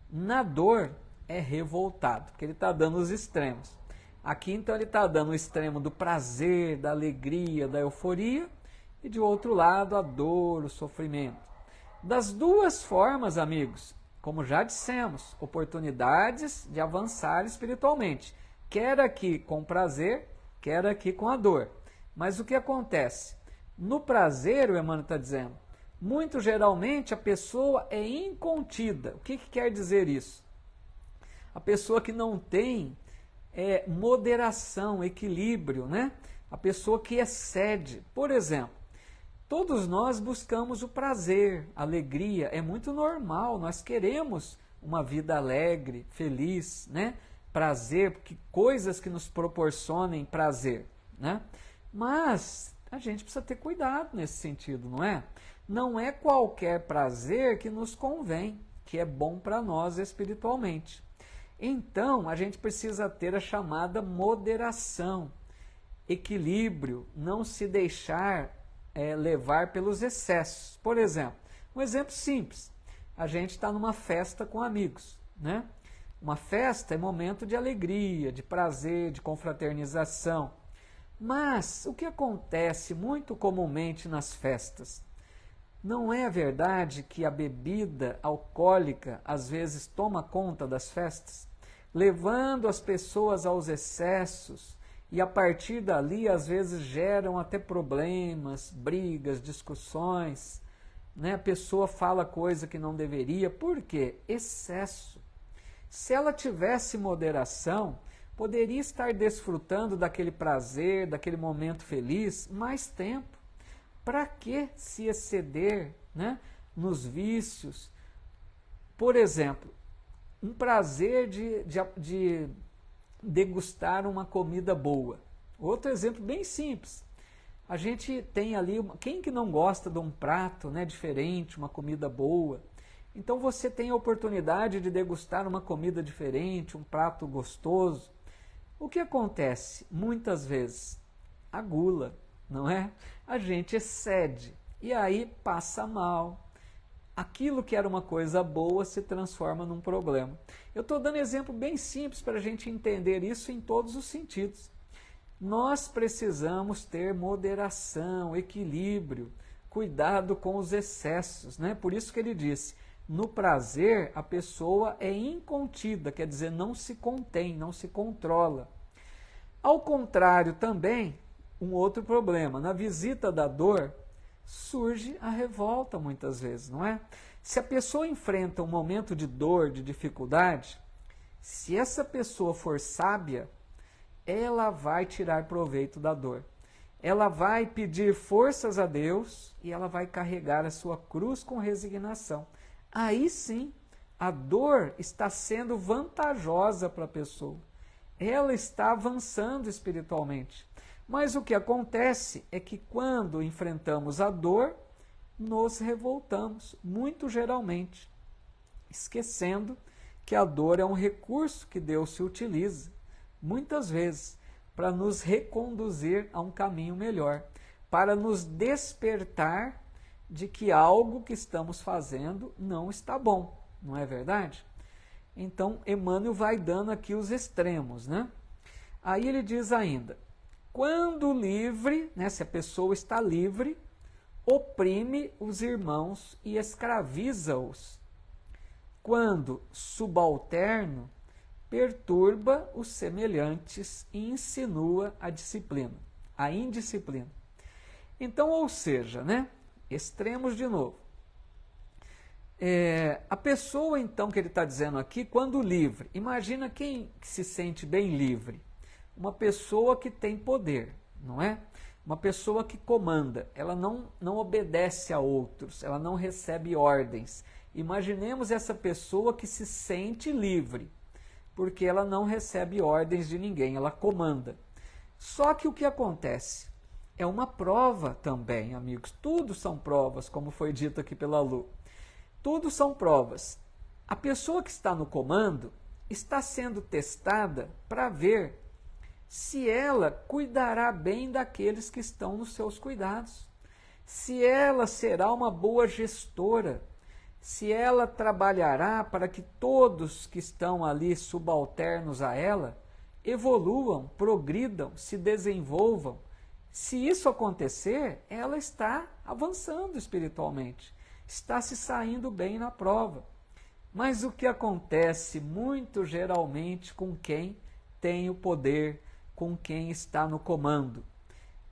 Na dor é revoltado. Porque ele está dando os extremos. Aqui então ele está dando o extremo do prazer, da alegria, da euforia. E de outro lado, a dor, o sofrimento. Das duas formas, amigos, como já dissemos, oportunidades de avançar espiritualmente. Quer aqui com prazer, quer aqui com a dor. Mas o que acontece? No prazer, o Emmanuel está dizendo, muito geralmente a pessoa é incontida. O que quer dizer isso? A pessoa que não tem moderação, equilíbrio, né? A pessoa que excede. Por exemplo, todos nós buscamos o prazer, a alegria, é muito normal, nós queremos uma vida alegre, feliz, né? Prazer, porque coisas que nos proporcionem prazer, né? Mas a gente precisa ter cuidado nesse sentido, não é? Não é qualquer prazer que nos convém, que é bom para nós espiritualmente. Então, a gente precisa ter a chamada moderação, equilíbrio, não se deixar levar pelos excessos. Por exemplo, um exemplo simples, a gente está numa festa com amigos, né? Uma festa é momento de alegria, de prazer, de confraternização. Mas o que acontece muito comumente nas festas? Não é verdade que a bebida alcoólica às vezes toma conta das festas, levando as pessoas aos excessos, e a partir dali às vezes geram até problemas, brigas, discussões, né? A pessoa fala coisa que não deveria. Por quê? Excesso. Se ela tivesse moderação, poderia estar desfrutando daquele prazer, daquele momento feliz, mais tempo. Para que se exceder, né? Nos vícios. Por exemplo, um prazer de degustar uma comida boa. Outro exemplo bem simples. A gente tem ali, quem que não gosta de um prato, né, diferente, uma comida boa? Então você tem a oportunidade de degustar uma comida diferente, um prato gostoso. O que acontece? Muitas vezes, a gula, não é? A gente excede e aí passa mal. Aquilo que era uma coisa boa se transforma num problema. Eu estou dando exemplo bem simples para a gente entender isso em todos os sentidos. Nós precisamos ter moderação, equilíbrio, cuidado com os excessos, né? Por isso que ele disse, no prazer a pessoa é incontida, quer dizer, não se contém, não se controla. Ao contrário também, um outro problema, na visita da dor, surge a revolta muitas vezes, não é? Se a pessoa enfrenta um momento de dor, de dificuldade, se essa pessoa for sábia, ela vai tirar proveito da dor. Ela vai pedir forças a Deus e ela vai carregar a sua cruz com resignação. Aí sim, a dor está sendo vantajosa para a pessoa. Ela está avançando espiritualmente. Mas o que acontece é que quando enfrentamos a dor, nos revoltamos, muito geralmente, esquecendo que a dor é um recurso que Deus se utiliza, muitas vezes, para nos reconduzir a um caminho melhor, para nos despertar de que algo que estamos fazendo não está bom, não é verdade? Então, Emmanuel vai dando aqui os extremos, né? Aí ele diz ainda, quando livre, né, se a pessoa está livre, oprime os irmãos e escraviza-os. Quando subalterno, perturba os semelhantes e insinua a disciplina, a indisciplina. Então, ou seja, né, extremos de novo. A pessoa, então, que ele está dizendo aqui, quando livre, imagina quem se sente bem livre. Uma pessoa que tem poder, não é? Uma pessoa que comanda, ela não obedece a outros, ela não recebe ordens. Imaginemos essa pessoa que se sente livre, porque ela não recebe ordens de ninguém, ela comanda. Só que o que acontece? É uma prova também, amigos. Tudo são provas, como foi dito aqui pela Lu. Tudo são provas. A pessoa que está no comando está sendo testada para ver se ela cuidará bem daqueles que estão nos seus cuidados, se ela será uma boa gestora, se ela trabalhará para que todos que estão ali subalternos a ela evoluam, progridam, se desenvolvam. Se isso acontecer, ela está avançando espiritualmente, está se saindo bem na prova. Mas o que acontece muito geralmente com quem tem o poder, com quem está no comando?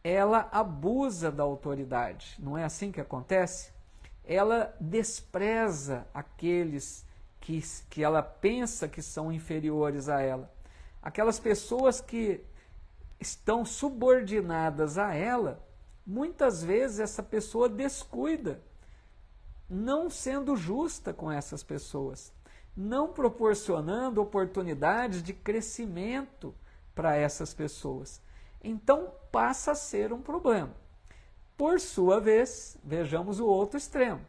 Ela abusa da autoridade, não é assim que acontece? Ela despreza aqueles que ela pensa que são inferiores a ela. Aquelas pessoas que estão subordinadas a ela, muitas vezes essa pessoa descuida, não sendo justa com essas pessoas, não proporcionando oportunidades de crescimento para essas pessoas. Então passa a ser um problema. Por sua vez, vejamos o outro extremo.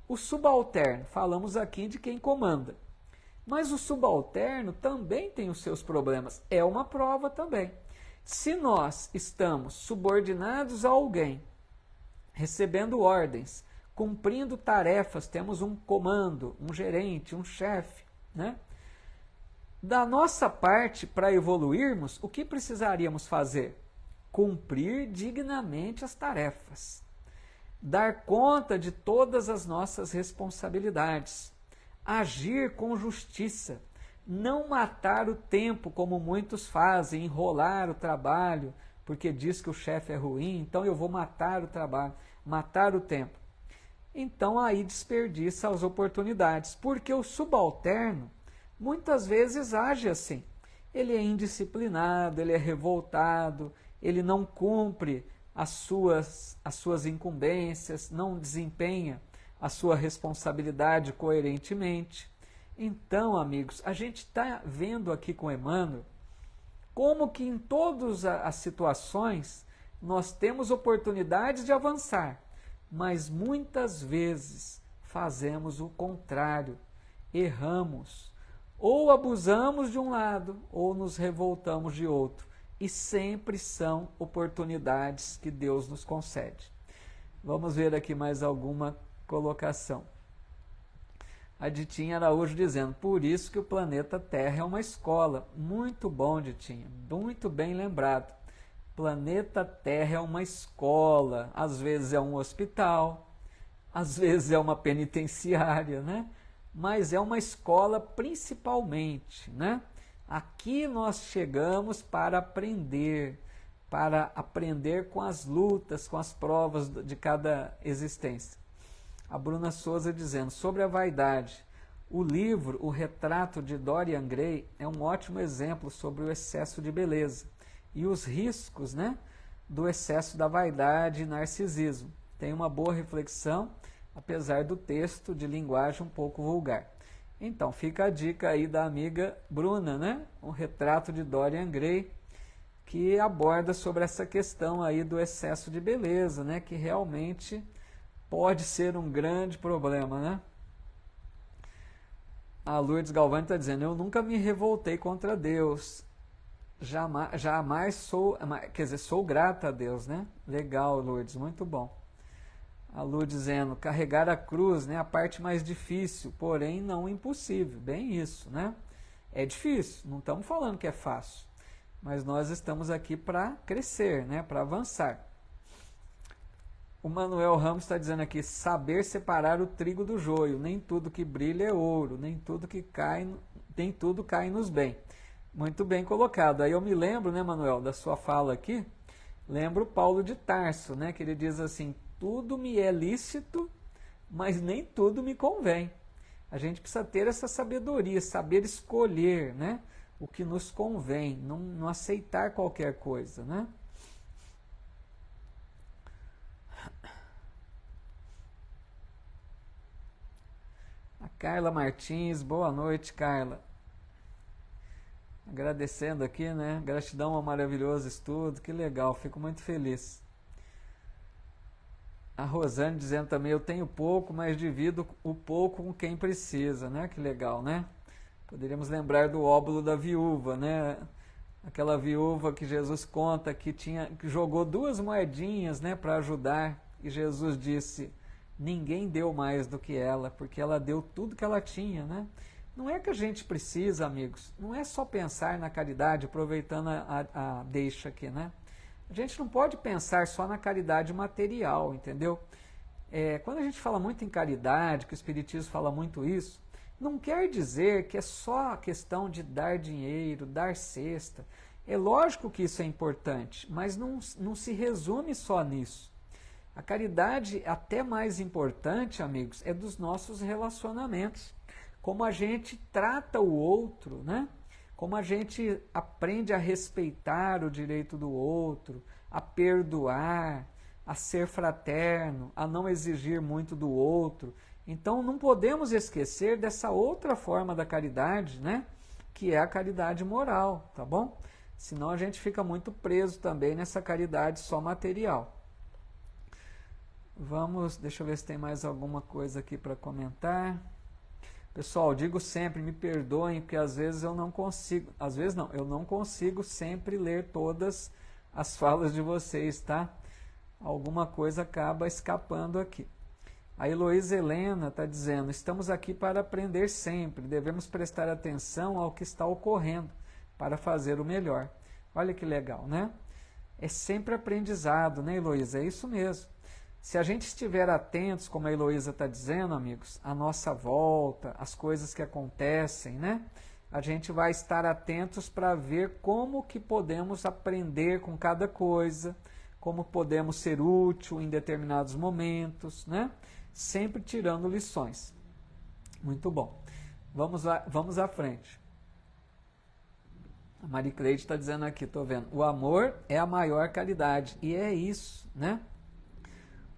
O subalterno, falamos aqui de quem comanda. Mas o subalterno também tem os seus problemas, é uma prova também. Se nós estamos subordinados a alguém, recebendo ordens, cumprindo tarefas, temos um comando, um gerente, um chefe, né? Da nossa parte, para evoluirmos, o que precisaríamos fazer? Cumprir dignamente as tarefas, dar conta de todas as nossas responsabilidades, agir com justiça, não matar o tempo como muitos fazem, enrolar o trabalho, porque diz que o chefe é ruim, então eu vou matar o trabalho, matar o tempo. Então aí desperdiça as oportunidades, porque o subalterno muitas vezes age assim. Ele é indisciplinado, ele é revoltado, ele não cumpre as suas incumbências, não desempenha a sua responsabilidade coerentemente. Então, amigos, a gente está vendo aqui com Emmanuel como que em todas as situações nós temos oportunidades de avançar, mas muitas vezes fazemos o contrário, erramos, ou abusamos de um lado, ou nos revoltamos de outro, e sempre são oportunidades que Deus nos concede. Vamos ver aqui mais alguma colocação. A Ditinha Araújo dizendo, por isso que o planeta Terra é uma escola. Muito bom, Ditinha, muito bem lembrado. Planeta Terra é uma escola, às vezes é um hospital, às vezes é uma penitenciária, né? Mas é uma escola principalmente, né? Aqui nós chegamos para aprender com as lutas, com as provas de cada existência. A Bruna Souza dizendo, sobre a vaidade, o livro O Retrato de Dorian Gray é um ótimo exemplo sobre o excesso de beleza e os riscos, né, do excesso da vaidade e narcisismo. Tem uma boa reflexão, apesar do texto de linguagem um pouco vulgar. Então, fica a dica aí da amiga Bruna, né? Um retrato de Dorian Gray, que aborda sobre essa questão aí do excesso de beleza, né? Que realmente pode ser um grande problema, né? A Lourdes Galvani está dizendo, eu nunca me revoltei contra Deus. Jamais sou, quer dizer, sou grata a Deus, né? Legal, Lourdes, muito bom. A Lu dizendo, carregar a cruz, né, a parte mais difícil, porém não impossível. Bem isso, né? É difícil, não estamos falando que é fácil, mas nós estamos aqui para crescer, né, para avançar. O Manuel Ramos está dizendo aqui, saber separar o trigo do joio, nem tudo que brilha é ouro, nem tudo cai nos bem. Muito bem colocado. Aí eu me lembro, né, Manuel, da sua fala aqui, lembro Paulo de Tarso, né, que ele diz assim, tudo me é lícito, mas nem tudo me convém. A gente precisa ter essa sabedoria, saber escolher, né, o que nos convém, não aceitar qualquer coisa, né? A Carla Martins, boa noite, Carla. Agradecendo aqui, né? Gratidão ao maravilhoso estudo, que legal, fico muito feliz. A Rosane dizendo também, eu tenho pouco, mas divido o pouco com quem precisa, né? Que legal, né? Poderíamos lembrar do óbolo da viúva, né? Aquela viúva que Jesus conta que jogou 2 moedinhas, né, para ajudar, e Jesus disse, ninguém deu mais do que ela, porque ela deu tudo que ela tinha, né? Não é que a gente precisa, amigos, não é só pensar na caridade, aproveitando a deixa aqui, né? A gente não pode pensar só na caridade material, entendeu? Quando a gente fala muito em caridade, que o Espiritismo fala muito isso, não quer dizer que é só a questão de dar dinheiro, dar cesta. É lógico que isso é importante, mas não se resume só nisso. A caridade, até mais importante, amigos, é dos nossos relacionamentos. Como a gente trata o outro, né? Como a gente aprende a respeitar o direito do outro, a perdoar, a ser fraterno, a não exigir muito do outro. Então não podemos esquecer dessa outra forma da caridade, né? Que é a caridade moral, tá bom? Senão a gente fica muito preso também nessa caridade só material. Deixa eu ver se tem mais alguma coisa aqui para comentar. Pessoal, digo sempre, me perdoem, porque às vezes eu não consigo, eu não consigo sempre ler todas as falas de vocês, tá? Alguma coisa acaba escapando aqui. A Heloísa Helena está dizendo, estamos aqui para aprender sempre, devemos prestar atenção ao que está ocorrendo para fazer o melhor. Olha que legal, né? É sempre aprendizado, né, Heloísa? É isso mesmo. Se a gente estiver atentos, como a Heloísa está dizendo, amigos, à nossa volta, às coisas que acontecem, né? A gente vai estar atentos para ver como que podemos aprender com cada coisa, como podemos ser útil em determinados momentos, né? Sempre tirando lições. Muito bom. Vamos lá, vamos à frente. A Marie Cleide está dizendo aqui, estou vendo, o amor é a maior caridade. E é isso, né?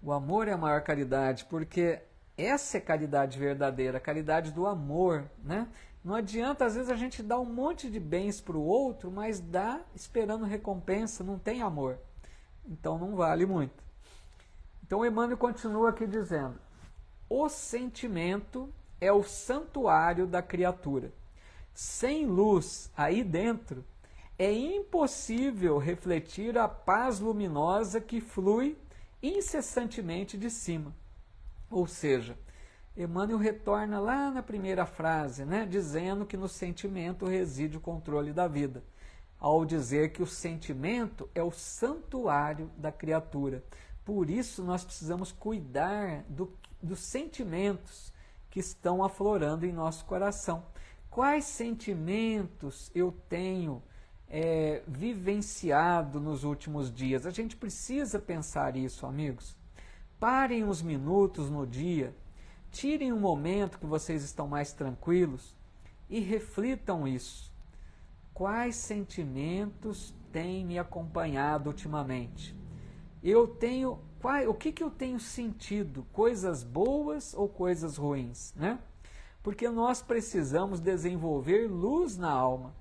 O amor é a maior caridade, porque Essa é caridade verdadeira, a caridade do amor, né? Não adianta, às vezes, a gente dar um monte de bens para o outro, mas dá esperando recompensa, não tem amor. Então não vale muito. Então Emmanuel continua aqui dizendo: o sentimento é o santuário da criatura. Sem luz aí dentro, é impossível refletir a paz luminosa que flui incessantemente de cima. Ou seja, Emmanuel retorna lá na primeira frase, né, dizendo que no sentimento reside o controle da vida, ao dizer que o sentimento é o santuário da criatura. Por isso nós precisamos cuidar dos sentimentos que estão aflorando em nosso coração. Quais sentimentos eu tenho vivenciado nos últimos dias? A gente precisa pensar isso, amigos. Parem uns minutos no dia, tirem um momento que vocês estão mais tranquilos e reflitam isso. Quais sentimentos têm me acompanhado ultimamente? O que eu tenho sentido? Coisas boas ou coisas ruins, né? Porque nós precisamos desenvolver luz na alma,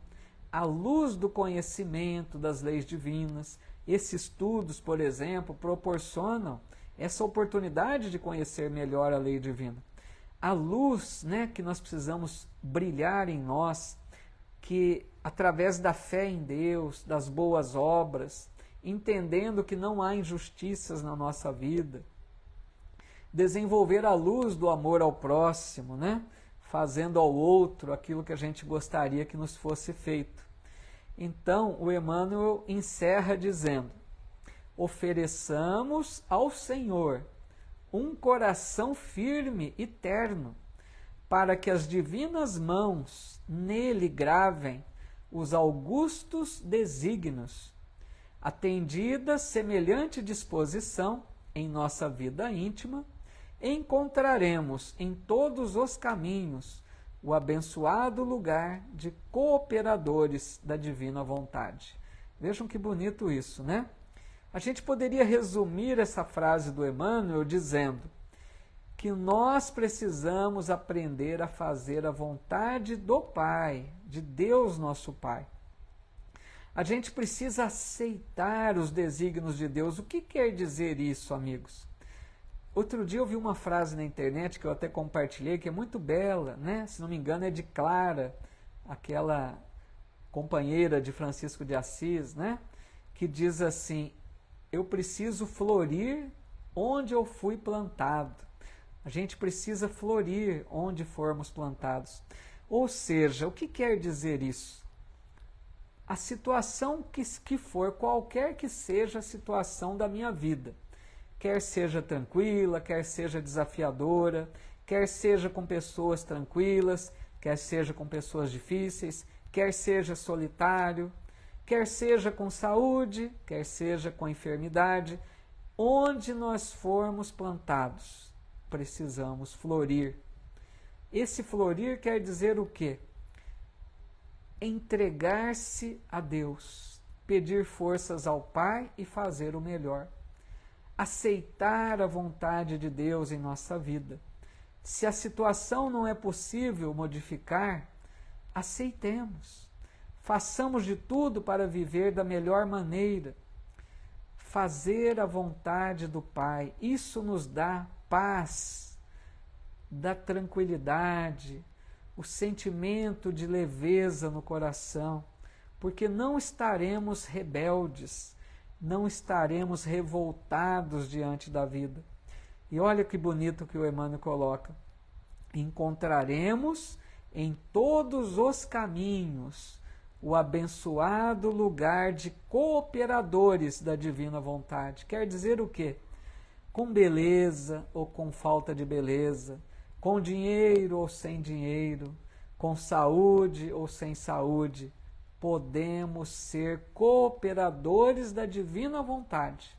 a luz do conhecimento das leis divinas. Esses estudos, por exemplo, proporcionam essa oportunidade de conhecer melhor a lei divina. A luz, né, que nós precisamos brilhar em nós, que através da fé em Deus, das boas obras, entendendo que não há injustiças na nossa vida, desenvolver a luz do amor ao próximo, né, fazendo ao outro aquilo que a gente gostaria que nos fosse feito. Então, o Emmanuel encerra dizendo: ofereçamos ao Senhor um coração firme e terno, para que as divinas mãos nele gravem os augustos desígnios. Atendida semelhante disposição em nossa vida íntima, encontraremos em todos os caminhos o abençoado lugar de cooperadores da divina vontade. Vejam que bonito isso, né? A gente poderia resumir essa frase do Emmanuel dizendo que nós precisamos aprender a fazer a vontade do Pai, de Deus nosso Pai. A gente precisa aceitar os desígnios de Deus. O que quer dizer isso, amigos? Outro dia eu vi uma frase na internet que eu até compartilhei, que é muito bela, né? Se não me engano é de Clara, aquela companheira de Francisco de Assis, né? Que diz assim: eu preciso florir onde eu fui plantado. A gente precisa florir onde formos plantados. Ou seja, o que quer dizer isso? A situação que for, qualquer que seja a situação da minha vida, quer seja tranquila, quer seja desafiadora, quer seja com pessoas tranquilas, quer seja com pessoas difíceis, quer seja solitário, quer seja com saúde, quer seja com enfermidade, onde nós formos plantados, precisamos florir. Esse florir quer dizer o quê? Entregar-se a Deus, pedir forças ao Pai e fazer o melhor. Aceitar a vontade de Deus em nossa vida. Se a situação não é possível modificar, aceitemos. Façamos de tudo para viver da melhor maneira. Fazer a vontade do Pai, isso nos dá paz, dá tranquilidade, o sentimento de leveza no coração, porque não estaremos rebeldes, não estaremos revoltados diante da vida. E olha que bonito que o Emmanuel coloca: encontraremos em todos os caminhos o abençoado lugar de cooperadores da divina vontade. Quer dizer o quê? Com beleza ou com falta de beleza, com dinheiro ou sem dinheiro, com saúde ou sem saúde, podemos ser cooperadores da divina vontade,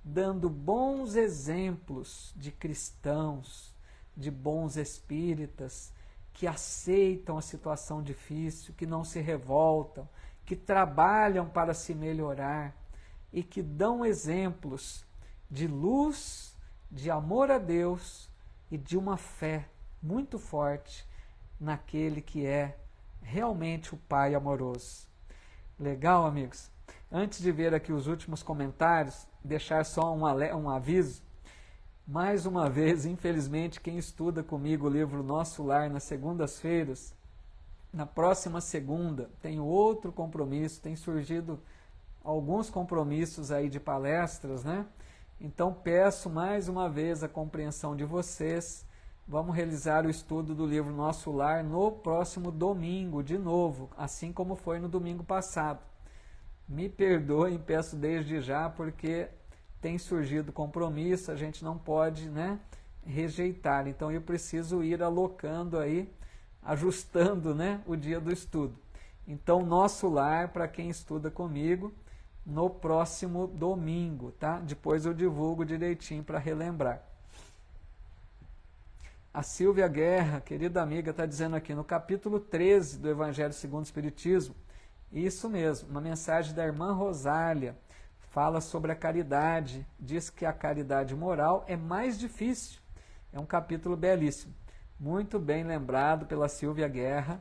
dando bons exemplos de cristãos, de bons espíritas, que aceitam a situação difícil, que não se revoltam, que trabalham para se melhorar e que dão exemplos de luz, de amor a Deus e de uma fé muito forte naquele que é realmente o Pai amoroso. Legal, amigos? Antes de ver aqui os últimos comentários, deixar só um aviso. Mais uma vez, infelizmente, quem estuda comigo o livro Nosso Lar nas segundas-feiras, na próxima segunda, tem outro compromisso, tem surgido alguns compromissos aí de palestras, né? Então peço mais uma vez a compreensão de vocês. Vamos realizar o estudo do livro Nosso Lar no próximo domingo, de novo, assim como foi no domingo passado. Me perdoem, peço desde já, porque tem surgido compromisso, a gente não pode, né, rejeitar. Então eu preciso ir alocando aí, ajustando, né, o dia do estudo. Então, Nosso Lar, para quem estuda comigo, no próximo domingo, tá? Depois eu divulgo direitinho para relembrar. A Silvia Guerra, querida amiga, está dizendo aqui no capítulo 13 do Evangelho segundo o Espiritismo, isso mesmo, uma mensagem da irmã Rosália, fala sobre a caridade, diz que a caridade moral é mais difícil. É um capítulo belíssimo. Muito bem lembrado pela Silvia Guerra.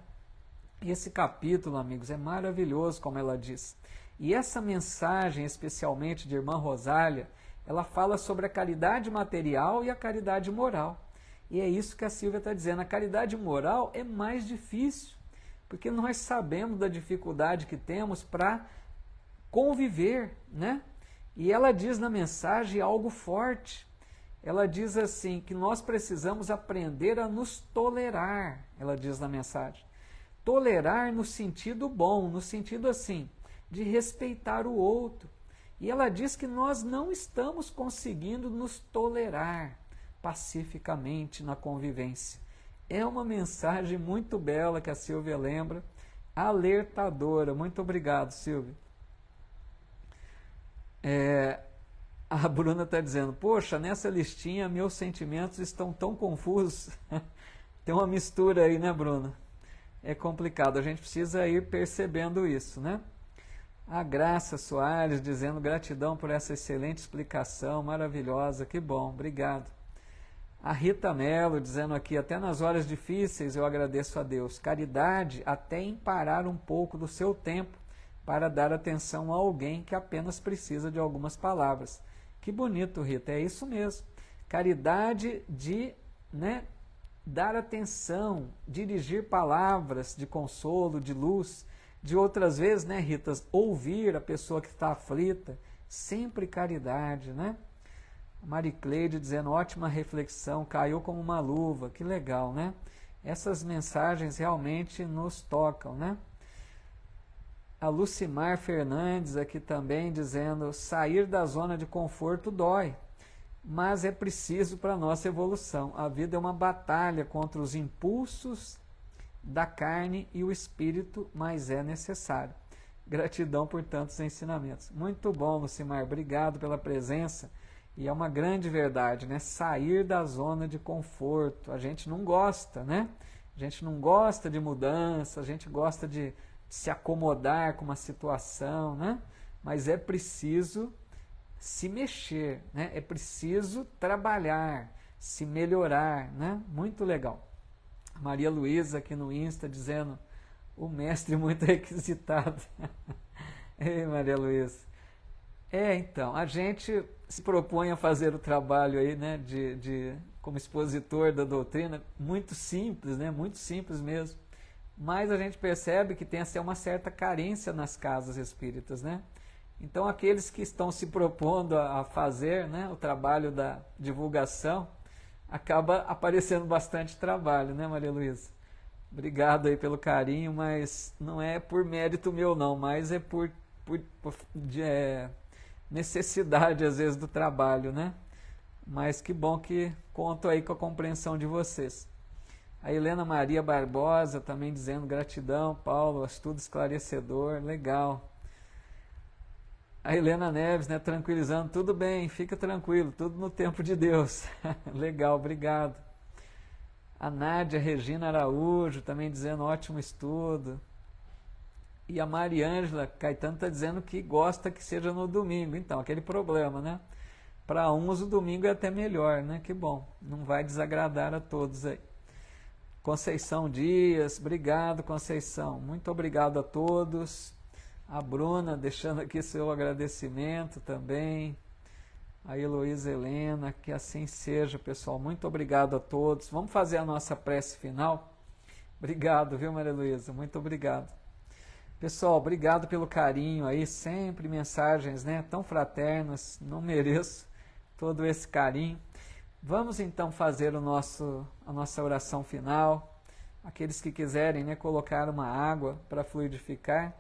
Esse capítulo, amigos, é maravilhoso, como ela diz. E essa mensagem, especialmente de irmã Rosália, ela fala sobre a caridade material e a caridade moral. E é isso que a Silvia está dizendo. A caridade moral é mais difícil, porque nós sabemos da dificuldade que temos para conviver, né? E ela diz na mensagem algo forte. Ela diz assim, que nós precisamos aprender a nos tolerar, ela diz na mensagem. Tolerar no sentido bom, no sentido assim, de respeitar o outro. E ela diz que nós não estamos conseguindo nos tolerar pacificamente na convivência. É uma mensagem muito bela que a Silvia lembra, alertadora. Muito obrigado, Silvia. A Bruna está dizendo, poxa, nessa listinha meus sentimentos estão tão confusos. Tem uma mistura aí, né, Bruna? É complicado, a gente precisa ir percebendo isso, né? A Graça Soares dizendo gratidão por essa excelente explicação, maravilhosa, que bom, obrigado. A Rita Mello dizendo aqui, até nas horas difíceis eu agradeço a Deus. Caridade até em parar um pouco do seu tempo para dar atenção a alguém que apenas precisa de algumas palavras. Que bonito, Rita, é isso mesmo. Caridade de, né, dar atenção, dirigir palavras de consolo, de luz, de outras vezes, né, Rita, ouvir a pessoa que está aflita, sempre caridade, né? Maricleide dizendo, ótima reflexão, caiu como uma luva, que legal, né? Essas mensagens realmente nos tocam, né? A Lucimar Fernandes aqui também dizendo, sair da zona de conforto dói, mas é preciso para a nossa evolução. A vida é uma batalha contra os impulsos da carne e o espírito, mas é necessário. Gratidão por tantos ensinamentos. Muito bom, Lucimar, obrigado pela presença. E é uma grande verdade, né? Sair da zona de conforto. A gente não gosta, né? A gente não gosta de mudança, a gente gosta de se acomodar com uma situação, né? Mas é preciso se mexer, né? É preciso trabalhar, se melhorar, né? Muito legal. Maria Luísa aqui no Insta dizendo, o mestre muito requisitado. Ei, Maria Luísa. Então, a gente se propõe a fazer o trabalho aí, né, como expositor da doutrina, muito simples, né, muito simples mesmo. Mas a gente percebe que tem assim, uma certa carência nas casas espíritas, né? Então, aqueles que estão se propondo a fazer, né, o trabalho da divulgação, acaba aparecendo bastante trabalho, né, Maria Luísa? Obrigado aí pelo carinho, mas não é por mérito meu não, mas é por necessidade às vezes do trabalho, né? Mas que bom que conto aí com a compreensão de vocês. A Helena Maria Barbosa também dizendo gratidão, Paulo, estudo esclarecedor, legal. A Helena Neves, né, tranquilizando, tudo bem, fica tranquilo, tudo no tempo de Deus. Legal, obrigado. A Nádia Regina Araújo também dizendo ótimo estudo. E a Mariângela Caetano está dizendo que gosta que seja no domingo. Então, aquele problema, né? Para uns o domingo é até melhor, né? Que bom, não vai desagradar a todos aí. Conceição Dias, obrigado, Conceição. Muito obrigado a todos. A Bruna deixando aqui seu agradecimento também. A Heloísa Helena, que assim seja, pessoal. Muito obrigado a todos. Vamos fazer a nossa prece final? Obrigado, viu, Maria Heloísa? Muito obrigado. Pessoal, obrigado pelo carinho aí, sempre mensagens, né, tão fraternas. Não mereço todo esse carinho. Vamos então fazer a nossa oração final. Aqueles que quiserem, né, colocar uma água para fluidificar.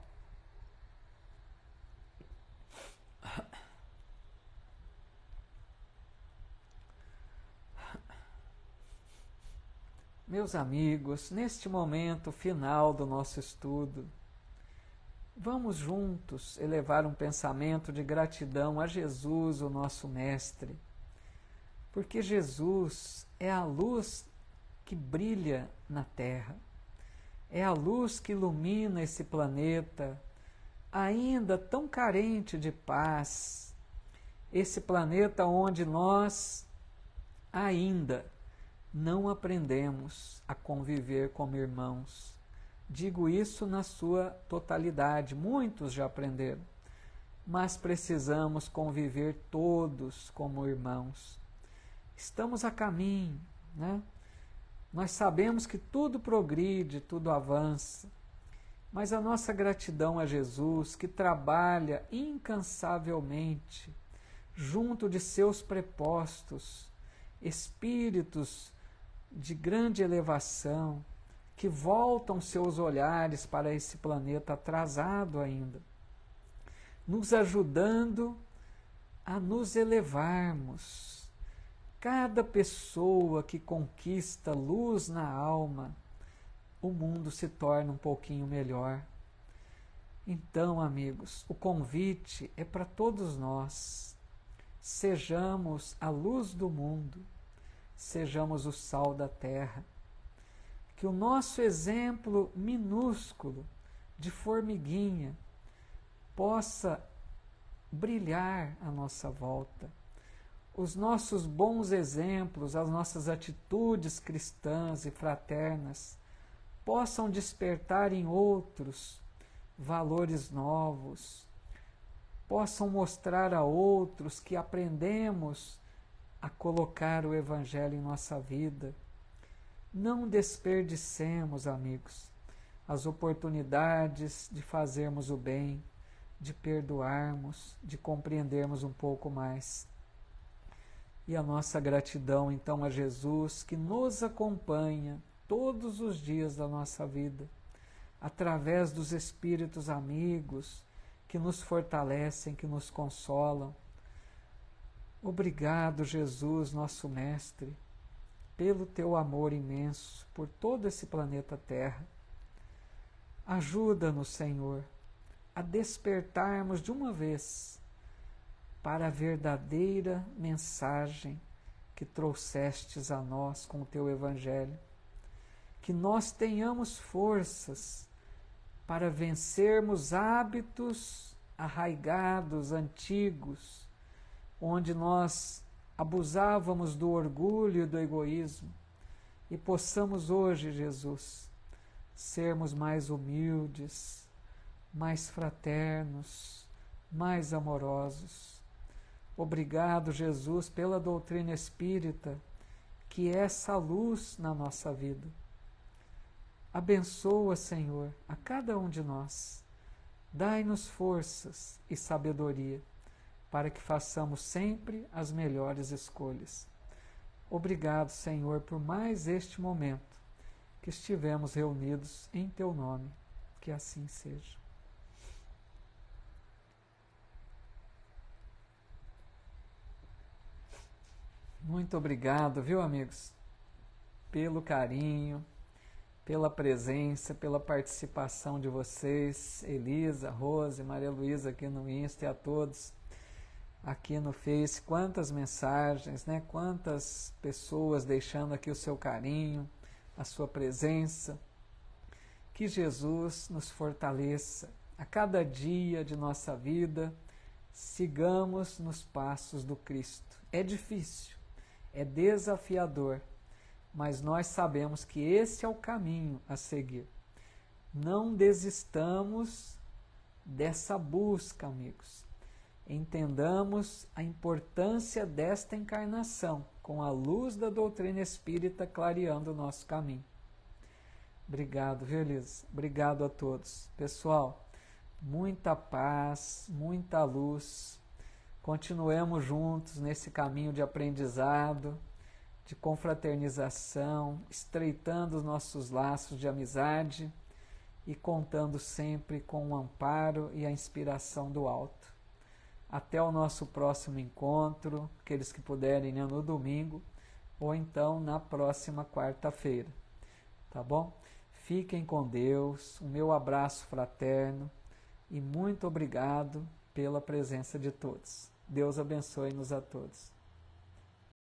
Meus amigos, neste momento final do nosso estudo, vamos juntos elevar um pensamento de gratidão a Jesus, o nosso Mestre, porque Jesus é a luz que brilha na Terra, é a luz que ilumina esse planeta, ainda tão carente de paz, esse planeta onde nós ainda não aprendemos a conviver como irmãos. Digo isso na sua totalidade, muitos já aprenderam, mas precisamos conviver todos como irmãos. Estamos a caminho, né? Nós sabemos que tudo progride, tudo avança, mas a nossa gratidão a Jesus, que trabalha incansavelmente junto de seus prepostos, espíritos de grande elevação, que voltam seus olhares para esse planeta atrasado ainda, nos ajudando a nos elevarmos. Cada pessoa que conquista luz na alma, o mundo se torna um pouquinho melhor. Então, amigos, o convite é para todos nós. Sejamos a luz do mundo, sejamos o sal da terra. Que o nosso exemplo minúsculo de formiguinha possa brilhar à nossa volta. Os nossos bons exemplos, as nossas atitudes cristãs e fraternas possam despertar em outros valores novos, possam mostrar a outros que aprendemos a colocar o Evangelho em nossa vida. Não desperdicemos, amigos, as oportunidades de fazermos o bem, de perdoarmos, de compreendermos um pouco mais. E a nossa gratidão, então, a Jesus, que nos acompanha todos os dias da nossa vida, através dos espíritos amigos que nos fortalecem, que nos consolam. Obrigado, Jesus, nosso Mestre, pelo teu amor imenso por todo esse planeta Terra. Ajuda-nos, Senhor, a despertarmos de uma vez para a verdadeira mensagem que trouxestes a nós com o teu Evangelho. Que nós tenhamos forças para vencermos hábitos arraigados, antigos, onde nós abusávamos do orgulho e do egoísmo, e possamos hoje, Jesus, sermos mais humildes, mais fraternos, mais amorosos. Obrigado, Jesus, pela doutrina espírita, que é essa luz na nossa vida. Abençoa, Senhor, a cada um de nós. Dai-nos forças e sabedoria para que façamos sempre as melhores escolhas. Obrigado, Senhor, por mais este momento que estivemos reunidos em Teu nome. Que assim seja. Muito obrigado, viu, amigos, pelo carinho, pela presença, pela participação de vocês, Elisa, Rose, Maria Luísa aqui no Insta, e a todos aqui no Face. Quantas mensagens, né? Quantas pessoas deixando aqui o seu carinho, a sua presença. Que Jesus nos fortaleça a cada dia de nossa vida. Sigamos nos passos do Cristo. É difícil, é desafiador, mas nós sabemos que esse é o caminho a seguir. Não desistamos dessa busca, amigos. Entendamos a importância desta encarnação, com a luz da doutrina espírita clareando o nosso caminho. Obrigado, viu, Elisa? Obrigado a todos. Pessoal, muita paz, muita luz. Continuemos juntos nesse caminho de aprendizado, de confraternização, estreitando os nossos laços de amizade e contando sempre com o amparo e a inspiração do alto. Até o nosso próximo encontro, aqueles que puderem, né, no domingo, ou então na próxima quarta-feira. Tá bom? Fiquem com Deus, o meu abraço fraterno e muito obrigado pela presença de todos. Deus abençoe-nos a todos.